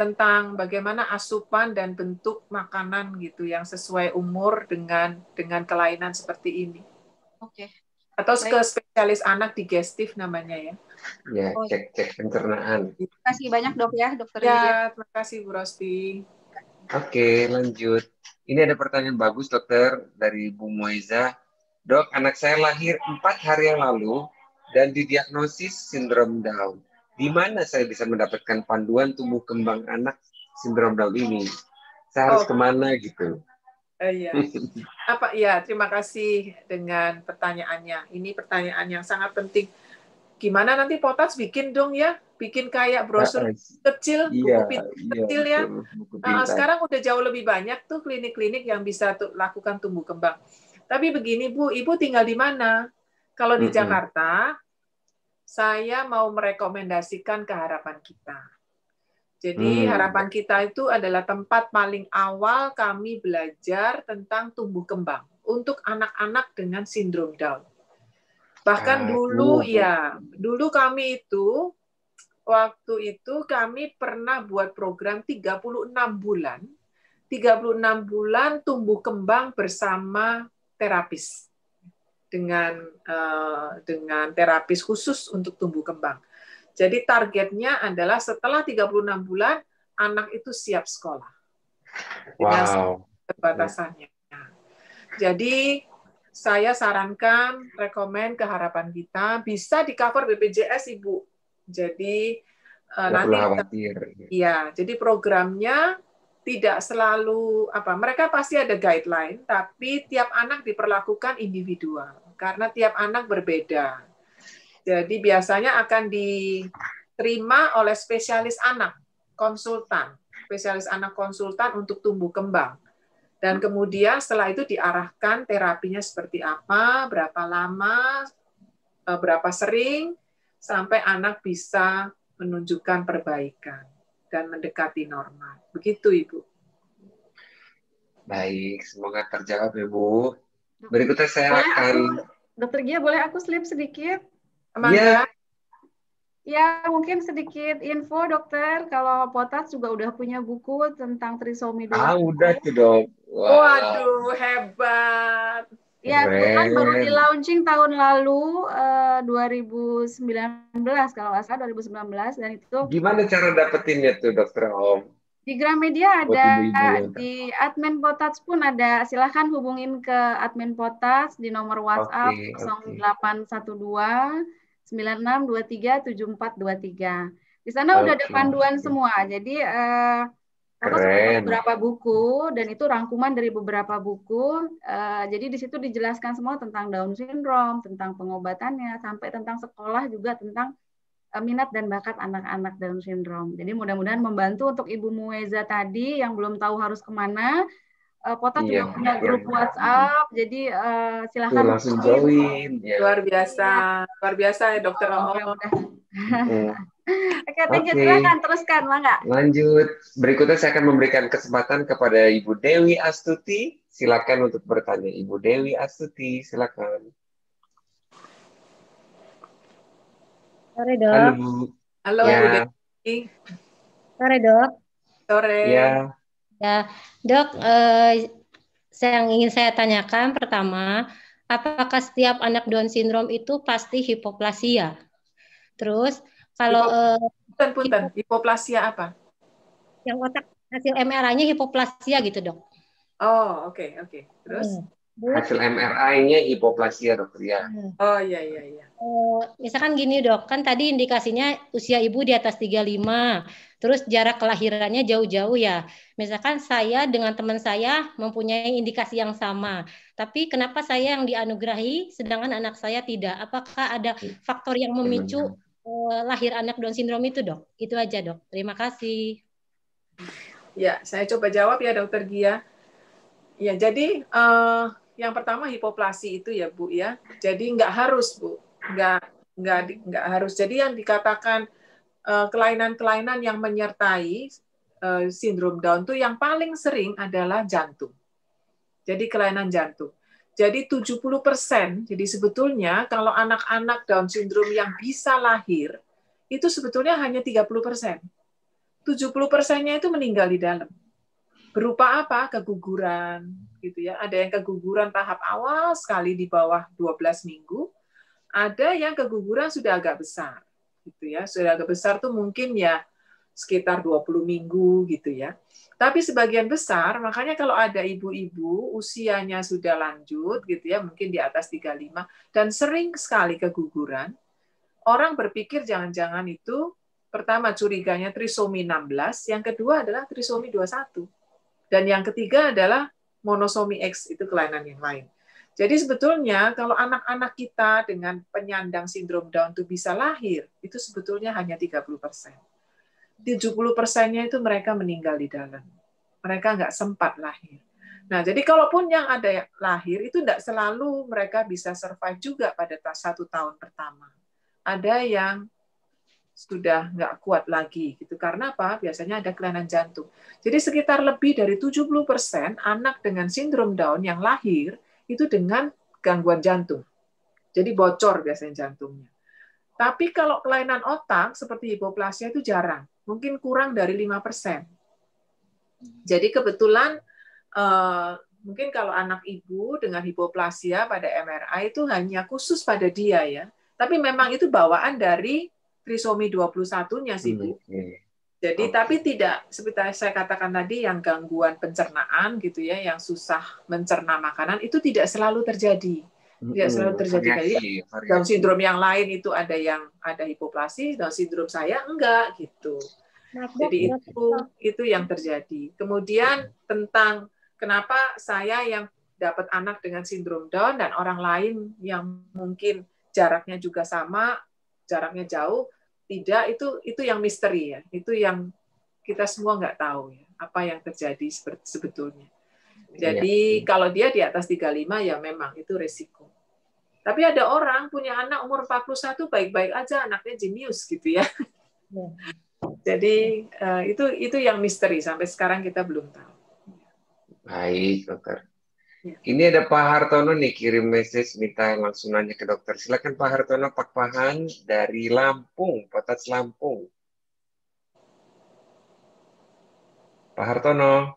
tentang bagaimana asupan dan bentuk makanan gitu yang sesuai umur dengan kelainan seperti ini. Oke. Atau ke spesialis anak digestif namanya ya. Ya, cek pencernaan. Terima kasih banyak dok ya, dokter. Ya, terima kasih Bu Rosti. Oke, lanjut. Ini ada pertanyaan bagus dokter dari Bu Moiza. Dok, anak saya lahir 4 hari yang lalu dan didiagnosis sindrom Down. Di mana saya bisa mendapatkan panduan tumbuh kembang anak sindrom Down ini? Saya harus kemana gitu? Iya. Terima kasih dengan pertanyaannya. Ini pertanyaan yang sangat penting. Gimana nanti Potats bikin dong ya, bikin kayak brosur kecil, buku pintar kecil ya. Sekarang udah jauh lebih banyak tuh klinik-klinik yang bisa lakukan tumbuh kembang. Tapi begini Bu, Ibu tinggal di mana? Kalau di Jakarta, saya mau merekomendasikan ke Harapan Kita. Jadi Harapan Kita itu adalah tempat paling awal kami belajar tentang tumbuh kembang untuk anak-anak dengan sindrom Down. Bahkan dulu kami itu, waktu itu kami pernah buat program 36 bulan. 36 bulan tumbuh kembang bersama terapis. Dengan terapis khusus untuk tumbuh kembang. Jadi targetnya adalah setelah 36 bulan, anak itu siap sekolah. Dengan keterbatasannya. Jadi, saya sarankan, rekomen ke Harapan Kita, bisa di-cover BPJS, Ibu. Jadi, jadi programnya tidak selalu, mereka pasti ada guideline, tapi tiap anak diperlakukan individual, karena tiap anak berbeda. Jadi biasanya akan diterima oleh spesialis anak konsultan untuk tumbuh kembang. Dan kemudian setelah itu diarahkan terapinya seperti apa, berapa lama, berapa sering, sampai anak bisa menunjukkan perbaikan dan mendekati normal. Begitu, Ibu. Baik, semoga terjawab, Ibu. Berikutnya saya akan... Dokter Gia, boleh aku slip sedikit? Iya. Ya, mungkin sedikit info, dokter. Kalau Potats juga udah punya buku tentang trisomi 20. Udah tuh, Dok. Waduh, hebat. Ya, kebetulan baru di-launching tahun lalu, 2019, kalau nggak salah 2019. Dan itu... Gimana cara dapetinnya tuh, Dokter Om? Di Gramedia ada, di admin Potats pun ada. Silahkan hubungin ke admin Potats di nomor WhatsApp 0812 9623 7423. Di sana udah ada panduan semua. Jadi Potats punya beberapa buku dan itu rangkuman dari beberapa buku. Jadi di situ dijelaskan semua tentang Down syndrome, tentang pengobatannya, sampai tentang sekolah juga, tentang minat dan bakat anak-anak Down syndrome. Jadi mudah-mudahan membantu untuk Ibu Mueza tadi yang belum tahu harus kemana. Potats juga punya grup WhatsApp, jadi silakan langsung join. Luar biasa ya Dokter Om. Oke, thank you. Silakan teruskan, Mangga. Lanjut. Berikutnya saya akan memberikan kesempatan kepada Ibu Dewi Astuti. Silakan untuk bertanya, Ibu Dewi Astuti. Silakan. Sore, Dok. Halo, Ibu Dewi. Sore, Dok. Sore. Ya, Dok, yang ingin saya tanyakan pertama, apakah setiap anak Down syndrome itu pasti hipoplasia? Terus, kalau hipoplasia apa? Yang otak hasil MRI-nya hipoplasia gitu, Dok. Oh, oke. Terus? Hasil MRI-nya hipoplasia, Dokter ya. Oh, iya. Misalkan gini, Dok, kan tadi indikasinya usia ibu di atas 35, terus jarak kelahirannya jauh-jauh ya. Misalkan saya dengan teman saya mempunyai indikasi yang sama, tapi kenapa saya yang dianugerahi sedangkan anak saya tidak? Apakah ada faktor yang memicu lahir anak Down syndrome itu, Dok? Itu aja, Dok. Terima kasih. Ya, saya coba jawab ya, Dokter Gia. Ya, jadi yang pertama hipoplasi itu ya, Bu ya. Jadi nggak harus, Bu. Nggak harus. Jadi yang dikatakan kelainan-kelainan yang menyertai sindrom Down itu yang paling sering adalah jantung. Jadi kelainan jantung. Jadi 70%, jadi sebetulnya kalau anak-anak Down syndrome yang bisa lahir, itu sebetulnya hanya 30%. 70%-nya itu meninggal di dalam. Berupa apa? Keguguran. Gitu ya. Ada yang keguguran tahap awal sekali di bawah 12 minggu, ada yang keguguran sudah agak besar. Gitu ya. Sudah agak besar tuh mungkin ya sekitar 20 minggu gitu ya. Tapi sebagian besar, makanya kalau ada ibu-ibu usianya sudah lanjut gitu ya, mungkin di atas 35 dan sering sekali keguguran, orang berpikir jangan-jangan itu pertama curiganya trisomi 16, yang kedua adalah trisomi 21. Dan yang ketiga adalah monosomi X, itu kelainan yang lain. Jadi sebetulnya kalau anak-anak kita dengan penyandang sindrom Down itu bisa lahir, itu sebetulnya hanya 30%. 70%-nya itu mereka meninggal di dalam. Mereka nggak sempat lahir. Nah, jadi kalaupun yang ada yang lahir, itu nggak selalu mereka bisa survive juga pada 1 tahun pertama. Ada yang sudah nggak kuat lagi, gitu. Karena apa? Biasanya ada kelainan jantung. Jadi sekitar lebih dari 70% anak dengan sindrom Down yang lahir, itu dengan gangguan jantung. Jadi bocor biasanya jantungnya. Tapi kalau kelainan otak, seperti hipoplasia itu jarang. Mungkin kurang dari 5%. Jadi kebetulan mungkin kalau anak ibu dengan hipoplasia pada MRI itu hanya khusus pada dia ya. Tapi memang itu bawaan dari trisomi 21-nya sih, Bu. Jadi tapi tidak seperti saya katakan tadi yang gangguan pencernaan gitu ya, yang susah mencerna makanan itu tidak selalu terjadi. Tidak selalu terjadi. Down syndrome yang lain itu ada yang ada hipoplasi, Down syndrome saya enggak gitu. Jadi itu yang terjadi. Kemudian tentang kenapa saya yang dapat anak dengan sindrom Down dan orang lain yang mungkin jaraknya juga sama, jaraknya jauh, tidak, itu yang misteri ya. Itu yang kita semua nggak tahu ya, apa yang terjadi sebetulnya. Jadi kalau dia di atas 35 ya memang itu resiko. Tapi ada orang punya anak umur 41 baik-baik aja, anaknya jenius gitu ya. Jadi itu yang misteri sampai sekarang kita belum tahu. Baik, Dokter. Ini ada Pak Hartono nih kirim message minta langsung nanya ke dokter. Silakan Pak Hartono, Pak Pahan dari Lampung, Potats Lampung. Pak Hartono.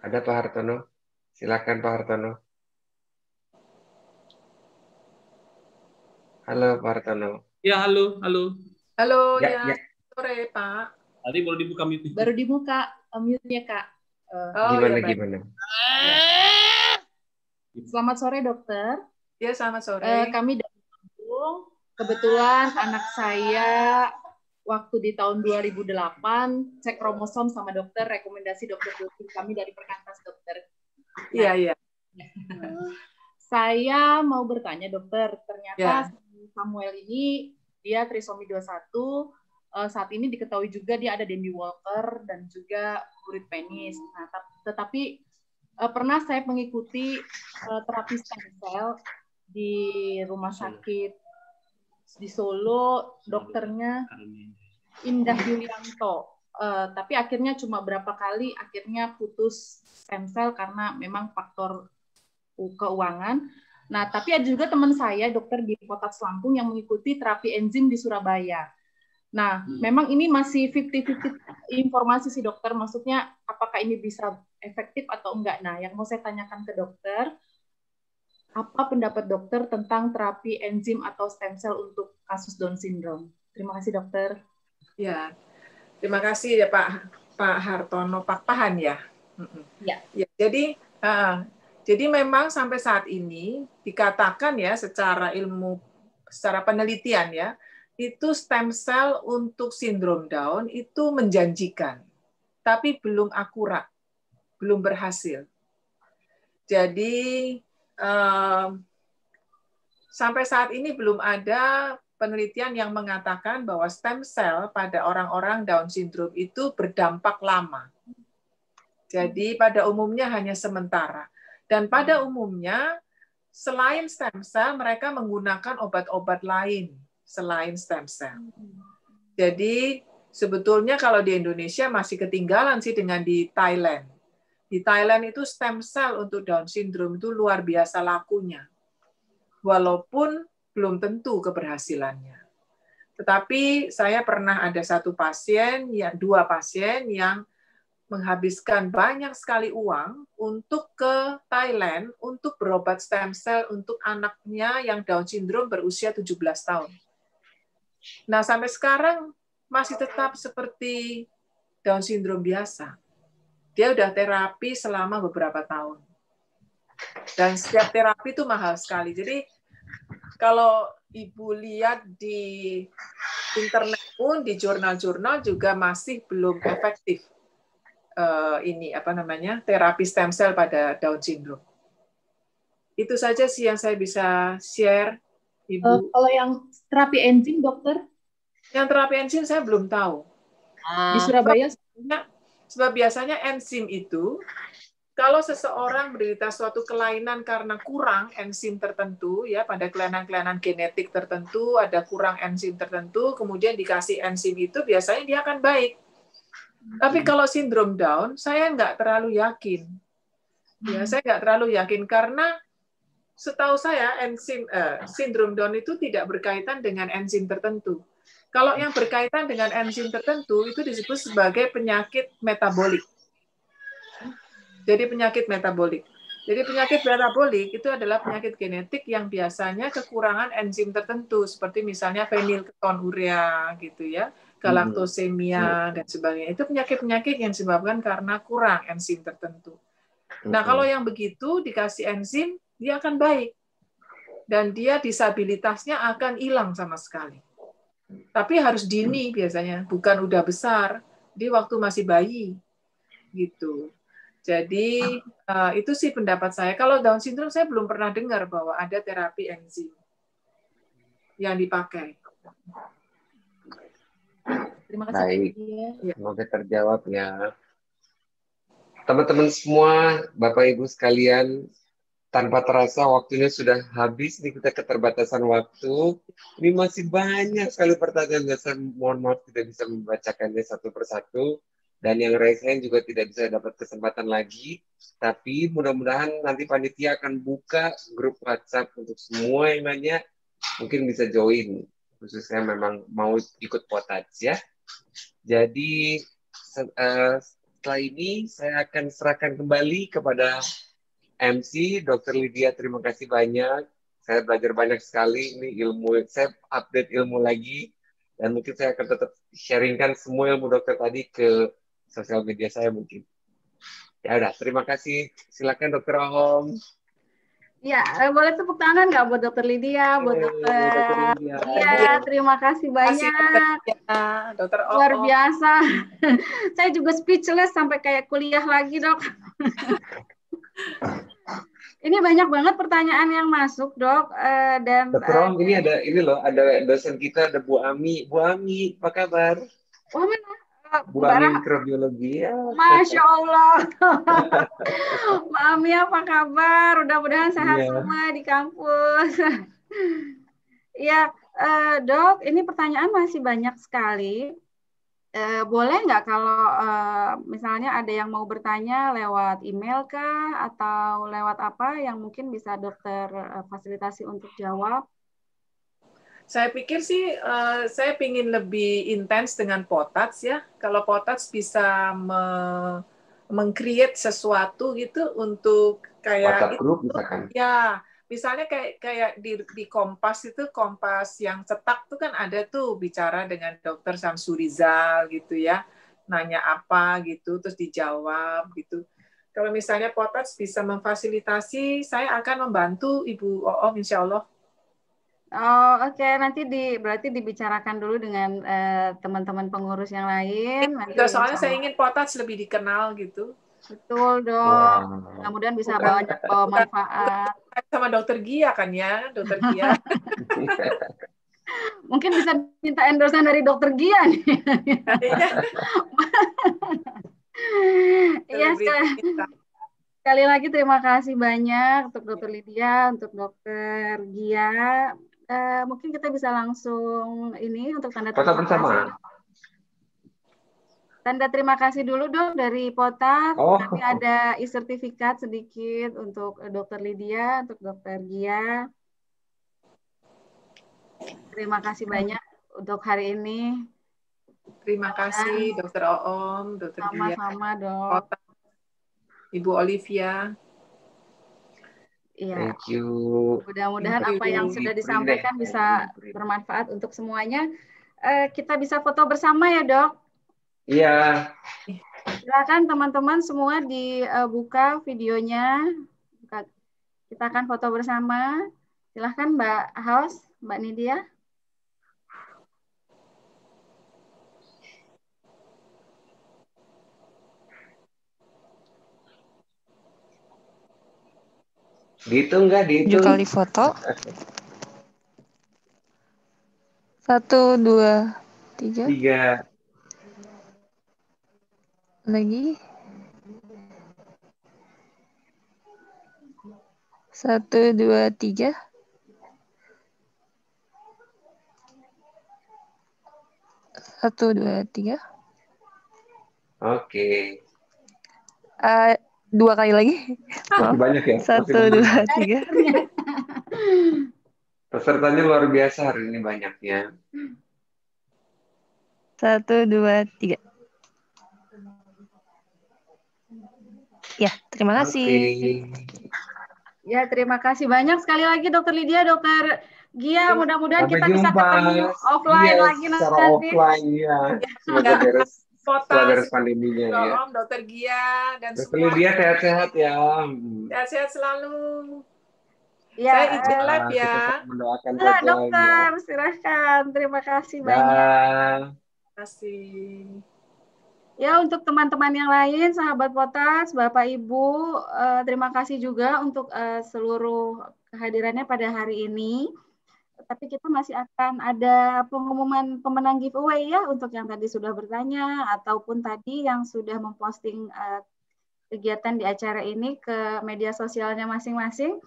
Ada Pak Hartono? Silakan Pak Hartono. Halo Pak Hartono. Ya, halo, halo. Halo, ya. Sore, Pak. Tadi baru dibuka mute. Baru dibuka mute-nya, Kak. Gimana? Selamat sore, Dokter. Ya, selamat sore. Kami dari Lampung. Kebetulan anak saya waktu di tahun 2008 cek kromosom sama dokter, rekomendasi dokter kami dari Perkantas, Dokter. Iya. Saya mau bertanya, Dokter. Ternyata Samuel ini dia trisomi 21. Saat ini diketahui juga dia ada Dandy Walker dan juga urit penis. Nah, tetapi pernah saya mengikuti terapi stem cell di rumah sakit di Solo, dokternya Indah Yulianto. Tapi akhirnya cuma berapa kali akhirnya putus stem cell karena memang faktor keuangan. Nah, tapi ada juga teman saya dokter di Potats Lampung yang mengikuti terapi enzim di Surabaya. Nah, memang ini masih 50-50 informasi sih dokter, maksudnya apakah ini bisa efektif atau enggak. Nah, yang mau saya tanyakan ke dokter, apa pendapat dokter tentang terapi enzim atau stem cell untuk kasus Down syndrome? Terima kasih dokter. Ya, terima kasih ya Pak Hartono, Pak Pahan ya. Ya. Jadi memang sampai saat ini dikatakan ya secara ilmu, secara penelitian ya, itu stem cell untuk sindrom Down itu menjanjikan, tapi belum akurat, belum berhasil. Jadi Sampai saat ini belum ada penelitian yang mengatakan bahwa stem cell pada orang-orang Down syndrome itu berdampak lama. Jadi pada umumnya hanya sementara. Dan pada umumnya selain stem cell mereka menggunakan obat-obat lain selain stem cell. Jadi sebetulnya kalau di Indonesia masih ketinggalan sih dengan di Thailand. Di Thailand itu stem cell untuk Down syndrome itu luar biasa lakunya. Walaupun belum tentu keberhasilannya. Tetapi saya pernah ada dua pasien yang menghabiskan banyak sekali uang untuk ke Thailand untuk berobat stem cell untuk anaknya yang Down syndrome berusia 17 tahun. Nah, sampai sekarang masih tetap seperti Down syndrome biasa. Dia udah terapi selama beberapa tahun. Dan setiap terapi itu mahal sekali. Jadi kalau Ibu lihat di internet pun, di jurnal-jurnal juga masih belum efektif terapi stem cell pada Down syndrome. Itu saja sih yang saya bisa share, Ibu. Kalau yang terapi enzim, dokter? Yang terapi enzim saya belum tahu. Di Surabaya? Sebab biasanya enzim itu, kalau seseorang menderita suatu kelainan karena kurang enzim tertentu, ya pada kelainan-kelainan genetik tertentu, ada kurang enzim tertentu, kemudian dikasih enzim itu, biasanya dia akan baik. Tapi kalau sindrom Down, saya nggak terlalu yakin. Ya, saya nggak terlalu yakin karena setahu saya sindrom Down itu tidak berkaitan dengan enzim tertentu. Kalau yang berkaitan dengan enzim tertentu itu disebut sebagai penyakit metabolik. Jadi penyakit metabolik. Jadi penyakit metabolik itu adalah penyakit genetik yang biasanya kekurangan enzim tertentu, seperti misalnya fenilketonuria gitu ya, galaktosemia dan sebagainya. Itu penyakit-penyakit yang disebabkan karena kurang enzim tertentu. Nah, kalau yang begitu dikasih enzim, dia akan baik. Dan dia disabilitasnya akan hilang sama sekali. Tapi harus dini biasanya, bukan udah besar, di waktu masih bayi. Gitu. Jadi itu sih pendapat saya. Kalau Down syndrome saya belum pernah dengar bahwa ada terapi enzim yang dipakai. Terima kasih. Baik, semoga terjawab ya. Teman-teman semua, Bapak Ibu sekalian, tanpa terasa waktunya sudah habis nih, kita keterbatasan waktu. Ini masih banyak sekali pertanyaan, saya mohon maaf tidak bisa membacakannya satu persatu. Dan yang lain juga tidak bisa dapat kesempatan lagi. Tapi mudah-mudahan nanti panitia akan buka grup WhatsApp untuk semua yang nanya. Mungkin bisa join, khususnya memang mau ikut potats ya. Jadi setelah ini saya akan serahkan kembali kepada MC, Dr. Lydia, terima kasih banyak. Saya belajar banyak sekali, ini ilmu, saya update ilmu lagi. Dan mungkin saya akan tetap sharingkan semua ilmu dokter tadi ke sosial media saya mungkin. Ya udah, terima kasih. Silakan Dr. Om. Ya, boleh tepuk tangan nggak buat Dr. Lydia, buat Dr. Iya, terima kasih banyak. Dr. Om. Luar biasa. Saya juga speechless sampai kayak kuliah lagi, Dok. Ini banyak banget pertanyaan yang masuk, Dok. Dan Dr. Om, ada dosen kita, ada Bu Ami. Bu Ami, apa kabar? Wah, mana? Bu Ami mikrobiologi ya. Masya Allah. Mbak Ami apa kabar? Mudah-mudahan sehat semua di kampus. Ya, Dok, ini pertanyaan masih banyak sekali. Boleh nggak kalau misalnya ada yang mau bertanya lewat email kah atau lewat apa yang mungkin bisa dokter fasilitasi untuk jawab? Saya pikir sih saya ingin lebih intens dengan potats ya. Kalau potats bisa meng-create sesuatu gitu untuk kayak WhatsApp group misalkan. Ya, misalnya kayak di Kompas itu, Kompas yang cetak tuh kan ada tuh bicara dengan Dr. Samsurizal gitu ya, nanya apa gitu terus dijawab gitu. Kalau misalnya potats bisa memfasilitasi, saya akan membantu Ibu Oom insya Allah. Oh, oke. Nanti berarti dibicarakan dulu dengan teman-teman pengurus yang lain. Nanti soalnya saya ingin potats lebih dikenal gitu. Betul, Dok. Mudah-mudahan bisa bawa manfaat. Sama Dokter Gia kan ya, Dokter Gia. Mungkin bisa minta endorsement dari Dokter Gia nih. Iya, sekali lagi terima kasih banyak untuk Dokter Lydia, untuk Dokter Gia. Mungkin kita bisa langsung ini untuk tanda terima kasih. Tanda terima kasih dulu, Dok, dari Potat. Kami ada e-sertifikat sedikit untuk Dokter Lydia, untuk Dokter Gia. Terima kasih banyak untuk hari ini. Terima kasih, Dokter Oom, Dokter Gia. Sama-sama, Dok. Ibu Olivia. Iya. Thank you. Mudah-mudahan apa yang sudah disampaikan bisa bermanfaat untuk semuanya. Kita bisa foto bersama ya, Dok? Iya. Silakan teman-teman semua dibuka videonya. Kita akan foto bersama. Silakan Mbak Haus, Mbak Nidia. Dihitung nggak? Dihitung. 7 kali foto. 1, 2, 3. 3. Lagi. 1, 2, 3. 1, 2, 3. Oke. 2 kali lagi. Banyak ya? 1, 2, 3. Pesertanya luar biasa hari ini banyaknya. 1, 2, 3. Ya, terima kasih. Ya, terima kasih banyak sekali lagi Dokter Lydia, Dokter Gia. Mudah-mudahan kita bisa ketemu offline lagi nanti. Offline ya. Semoga beres. Setelah beres pandeminya ya. Om, Dokter Gia dan Dokter Lydia sehat-sehat ya. Sehat-sehat selalu. Ya, saya izin live ya. Mendoakan Dokter, silahkan. Terima kasih banyak. Terima kasih. Ya, untuk teman-teman yang lain, sahabat Potas, Bapak Ibu, terima kasih juga untuk seluruh kehadirannya pada hari ini. Tapi kita masih akan ada pengumuman pemenang giveaway ya, untuk yang tadi sudah bertanya, ataupun tadi yang sudah memposting kegiatan di acara ini ke media sosialnya masing-masing.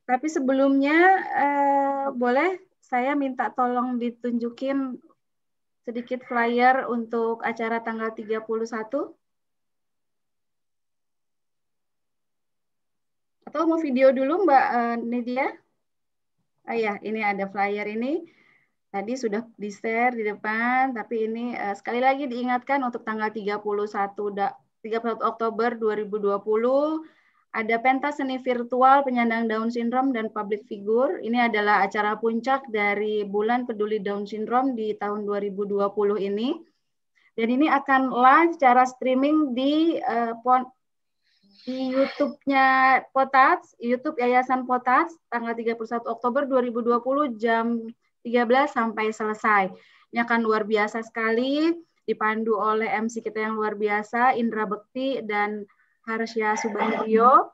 Tapi sebelumnya, boleh saya minta tolong ditunjukin sedikit flyer untuk acara tanggal 31. Atau mau video dulu Mbak Nidia? Ya, ini ada flyer ini. Tadi sudah di-share di depan, tapi ini sekali lagi diingatkan untuk tanggal 31 Oktober 2020 ada pentas seni virtual penyandang Down Syndrome dan public figure. Ini adalah acara puncak dari Bulan Peduli Down Syndrome di tahun 2020 ini. Dan ini akan live secara streaming di YouTube-nya Potats, YouTube Yayasan Potats, tanggal 31 Oktober 2020 jam 13 sampai selesai. Ini akan luar biasa sekali, dipandu oleh MC kita yang luar biasa, Indra Bekti dan Harsya Subandrio.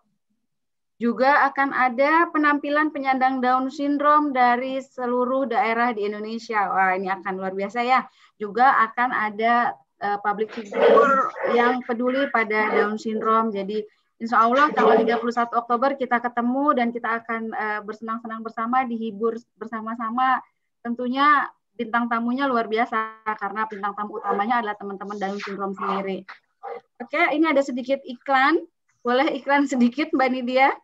Juga akan ada penampilan penyandang Down Syndrome dari seluruh daerah di Indonesia. Wah, ini akan luar biasa ya. Juga akan ada public figure yang peduli pada Down Syndrome. Jadi insya Allah tanggal 31 Oktober kita ketemu dan kita akan bersenang-senang bersama, dihibur bersama-sama. Tentunya bintang tamunya luar biasa karena bintang tamu utamanya adalah teman-teman Down Syndrome sendiri. Oke, ini ada sedikit iklan. Boleh iklan sedikit, Mbak Nidia?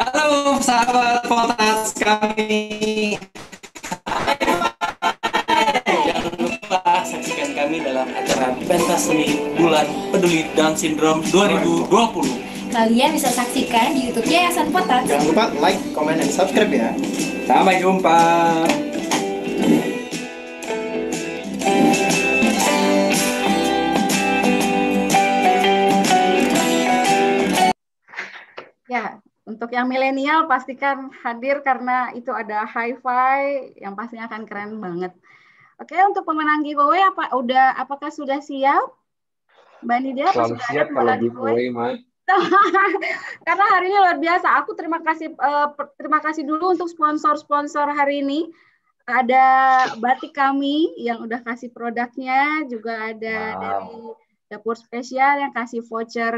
Halo sahabat Potats kami. Jangan lupa saksikan kami dalam acara pentas seni Bulan Peduli Down Syndrome 2020. Kalian bisa saksikan di YouTube Yayasan Potats. Jangan lupa like, comment, dan subscribe ya. Sampai jumpa. Ya, untuk yang milenial pastikan hadir karena itu ada hi-fi yang pastinya akan keren banget. Oke, untuk pemenang giveaway apakah sudah siap? Mbak Nidia apa Selalu sudah siap ada kalau pemenang giveaway, Mas. Karena hari ini luar biasa. Aku terima kasih dulu untuk sponsor-sponsor hari ini. Ada Batik Kami yang udah kasih produknya, juga ada dari Dapur Spesial yang kasih voucher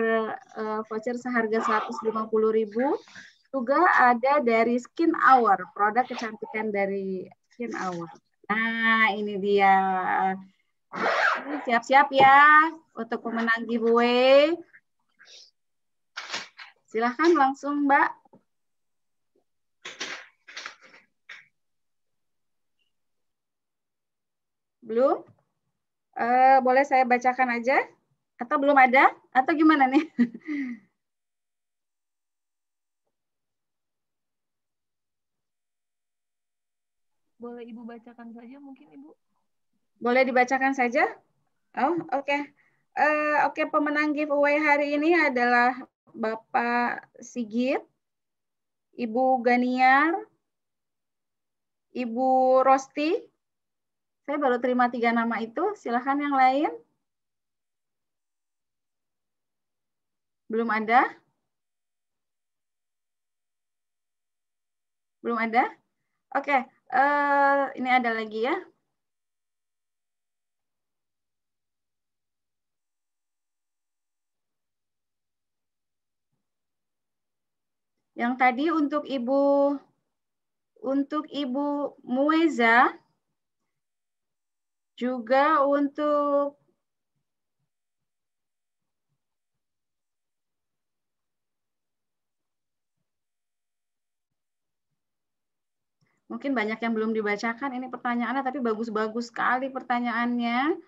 seharga 150.000. Juga ada dari Skin Hour, produk kecantikan dari Skin Hour. Nah, ini dia. Siap-siap ya untuk pemenang giveaway. Silahkan langsung, Mbak. Belum? Boleh saya bacakan aja? Atau belum ada? Atau gimana nih? Boleh Ibu bacakan saja mungkin Ibu? Boleh dibacakan saja? Oh, oke. Oke, pemenang giveaway hari ini adalah Bapak Sigit, Ibu Ganiar, Ibu Rosti. Saya baru terima 3 nama itu. Silahkan yang lain. Belum ada? Belum ada? Oke, ini ada lagi ya. Yang tadi untuk Ibu Mueza, juga untuk mungkin banyak yang belum dibacakan ini pertanyaannya, tapi bagus-bagus sekali pertanyaannya.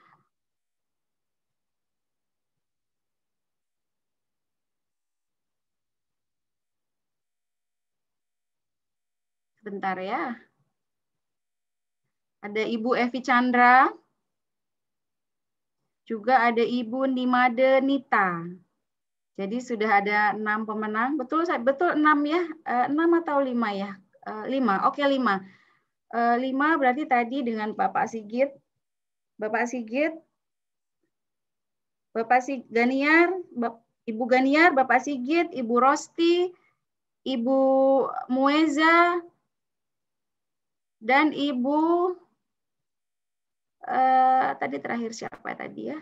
Sebentar ya. Ada Ibu Evi Chandra. Juga ada Ibu Nimade Nita. Jadi sudah ada 6 pemenang. Betul 6 ya? 6 atau 5 ya? 5. Oke, 5. 5 berarti tadi dengan Bapak Sigit. Bapak Ganiar, Ibu Ganiar, Bapak Sigit, Ibu Rosti, Ibu Mueza, dan Ibu tadi terakhir siapa tadi ya?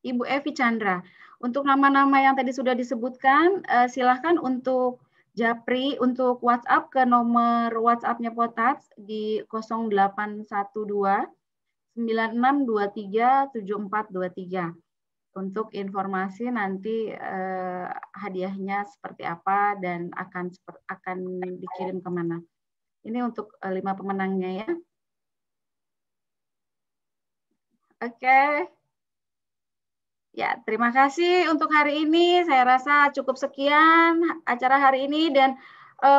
Ibu Evi Chandra. Untuk nama-nama yang tadi sudah disebutkan, silahkan untuk Japri, untuk WhatsApp ke nomor WhatsApp-nya Potats di 0812 9623 7423. Untuk informasi nanti hadiahnya seperti apa dan akan dikirim kemana. Ini untuk 5 pemenangnya ya. Oke. Ya, terima kasih untuk hari ini. Saya rasa cukup sekian acara hari ini dan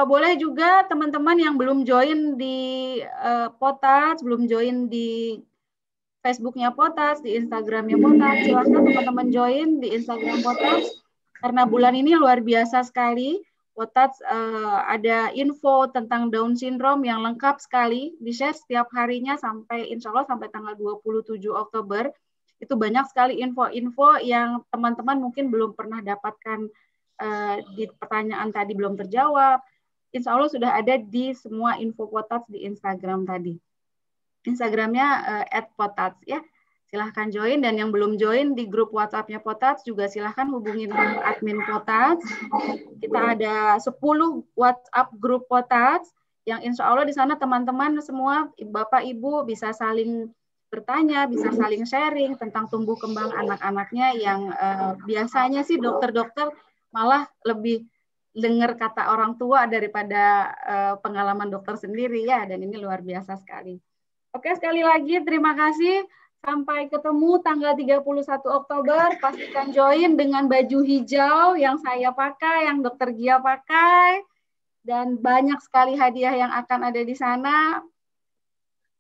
boleh juga teman-teman yang belum join di Potats, belum join di Facebook-nya Potats, di Instagram-nya Potats, silahkan teman-teman join di Instagram Potats karena bulan ini luar biasa sekali. Potats ada info tentang Down syndrome yang lengkap sekali, di-share setiap harinya sampai insya Allah sampai tanggal 27 Oktober. Itu banyak sekali info-info yang teman-teman mungkin belum pernah dapatkan di pertanyaan tadi belum terjawab. Insya Allah sudah ada di semua info Potats di Instagram tadi. Instagramnya @potats ya. Silahkan join dan yang belum join di grup WhatsApp-nya Potats juga silahkan hubungin admin Potats. Kita ada 10 WhatsApp grup Potats yang insya Allah di sana teman-teman semua Bapak Ibu bisa saling bertanya, bisa saling sharing tentang tumbuh kembang anak-anaknya yang biasanya sih dokter-dokter malah lebih dengar kata orang tua daripada pengalaman dokter sendiri ya, dan ini luar biasa sekali. Oke, sekali lagi terima kasih. Sampai ketemu tanggal 31 Oktober. Pastikan join dengan baju hijau yang saya pakai, yang Dokter Gia pakai. Dan banyak sekali hadiah yang akan ada di sana.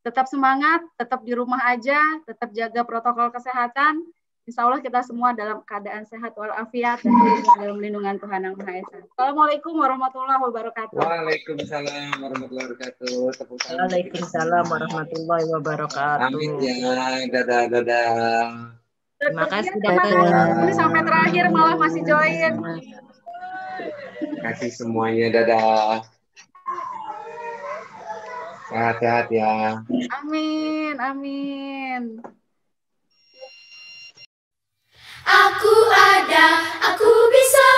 Tetap semangat, tetap di rumah aja, tetap jaga protokol kesehatan. Insya Allah kita semua dalam keadaan sehat walafiat dan dalam lindungan Tuhan Yang Maha Esa. Assalamualaikum warahmatullahi wabarakatuh. Waalaikumsalam warahmatullahi wabarakatuh. Tepuk tangan. Waalaikumsalam warahmatullahi wabarakatuh. Amin ya. Dadah. Terima kasih Terima dokter. kasih. Ini sampai terakhir malah masih join. Terima kasih semuanya. Dadah. Sehat-sehat ya. Amin, amin. Aku ada, aku bisa.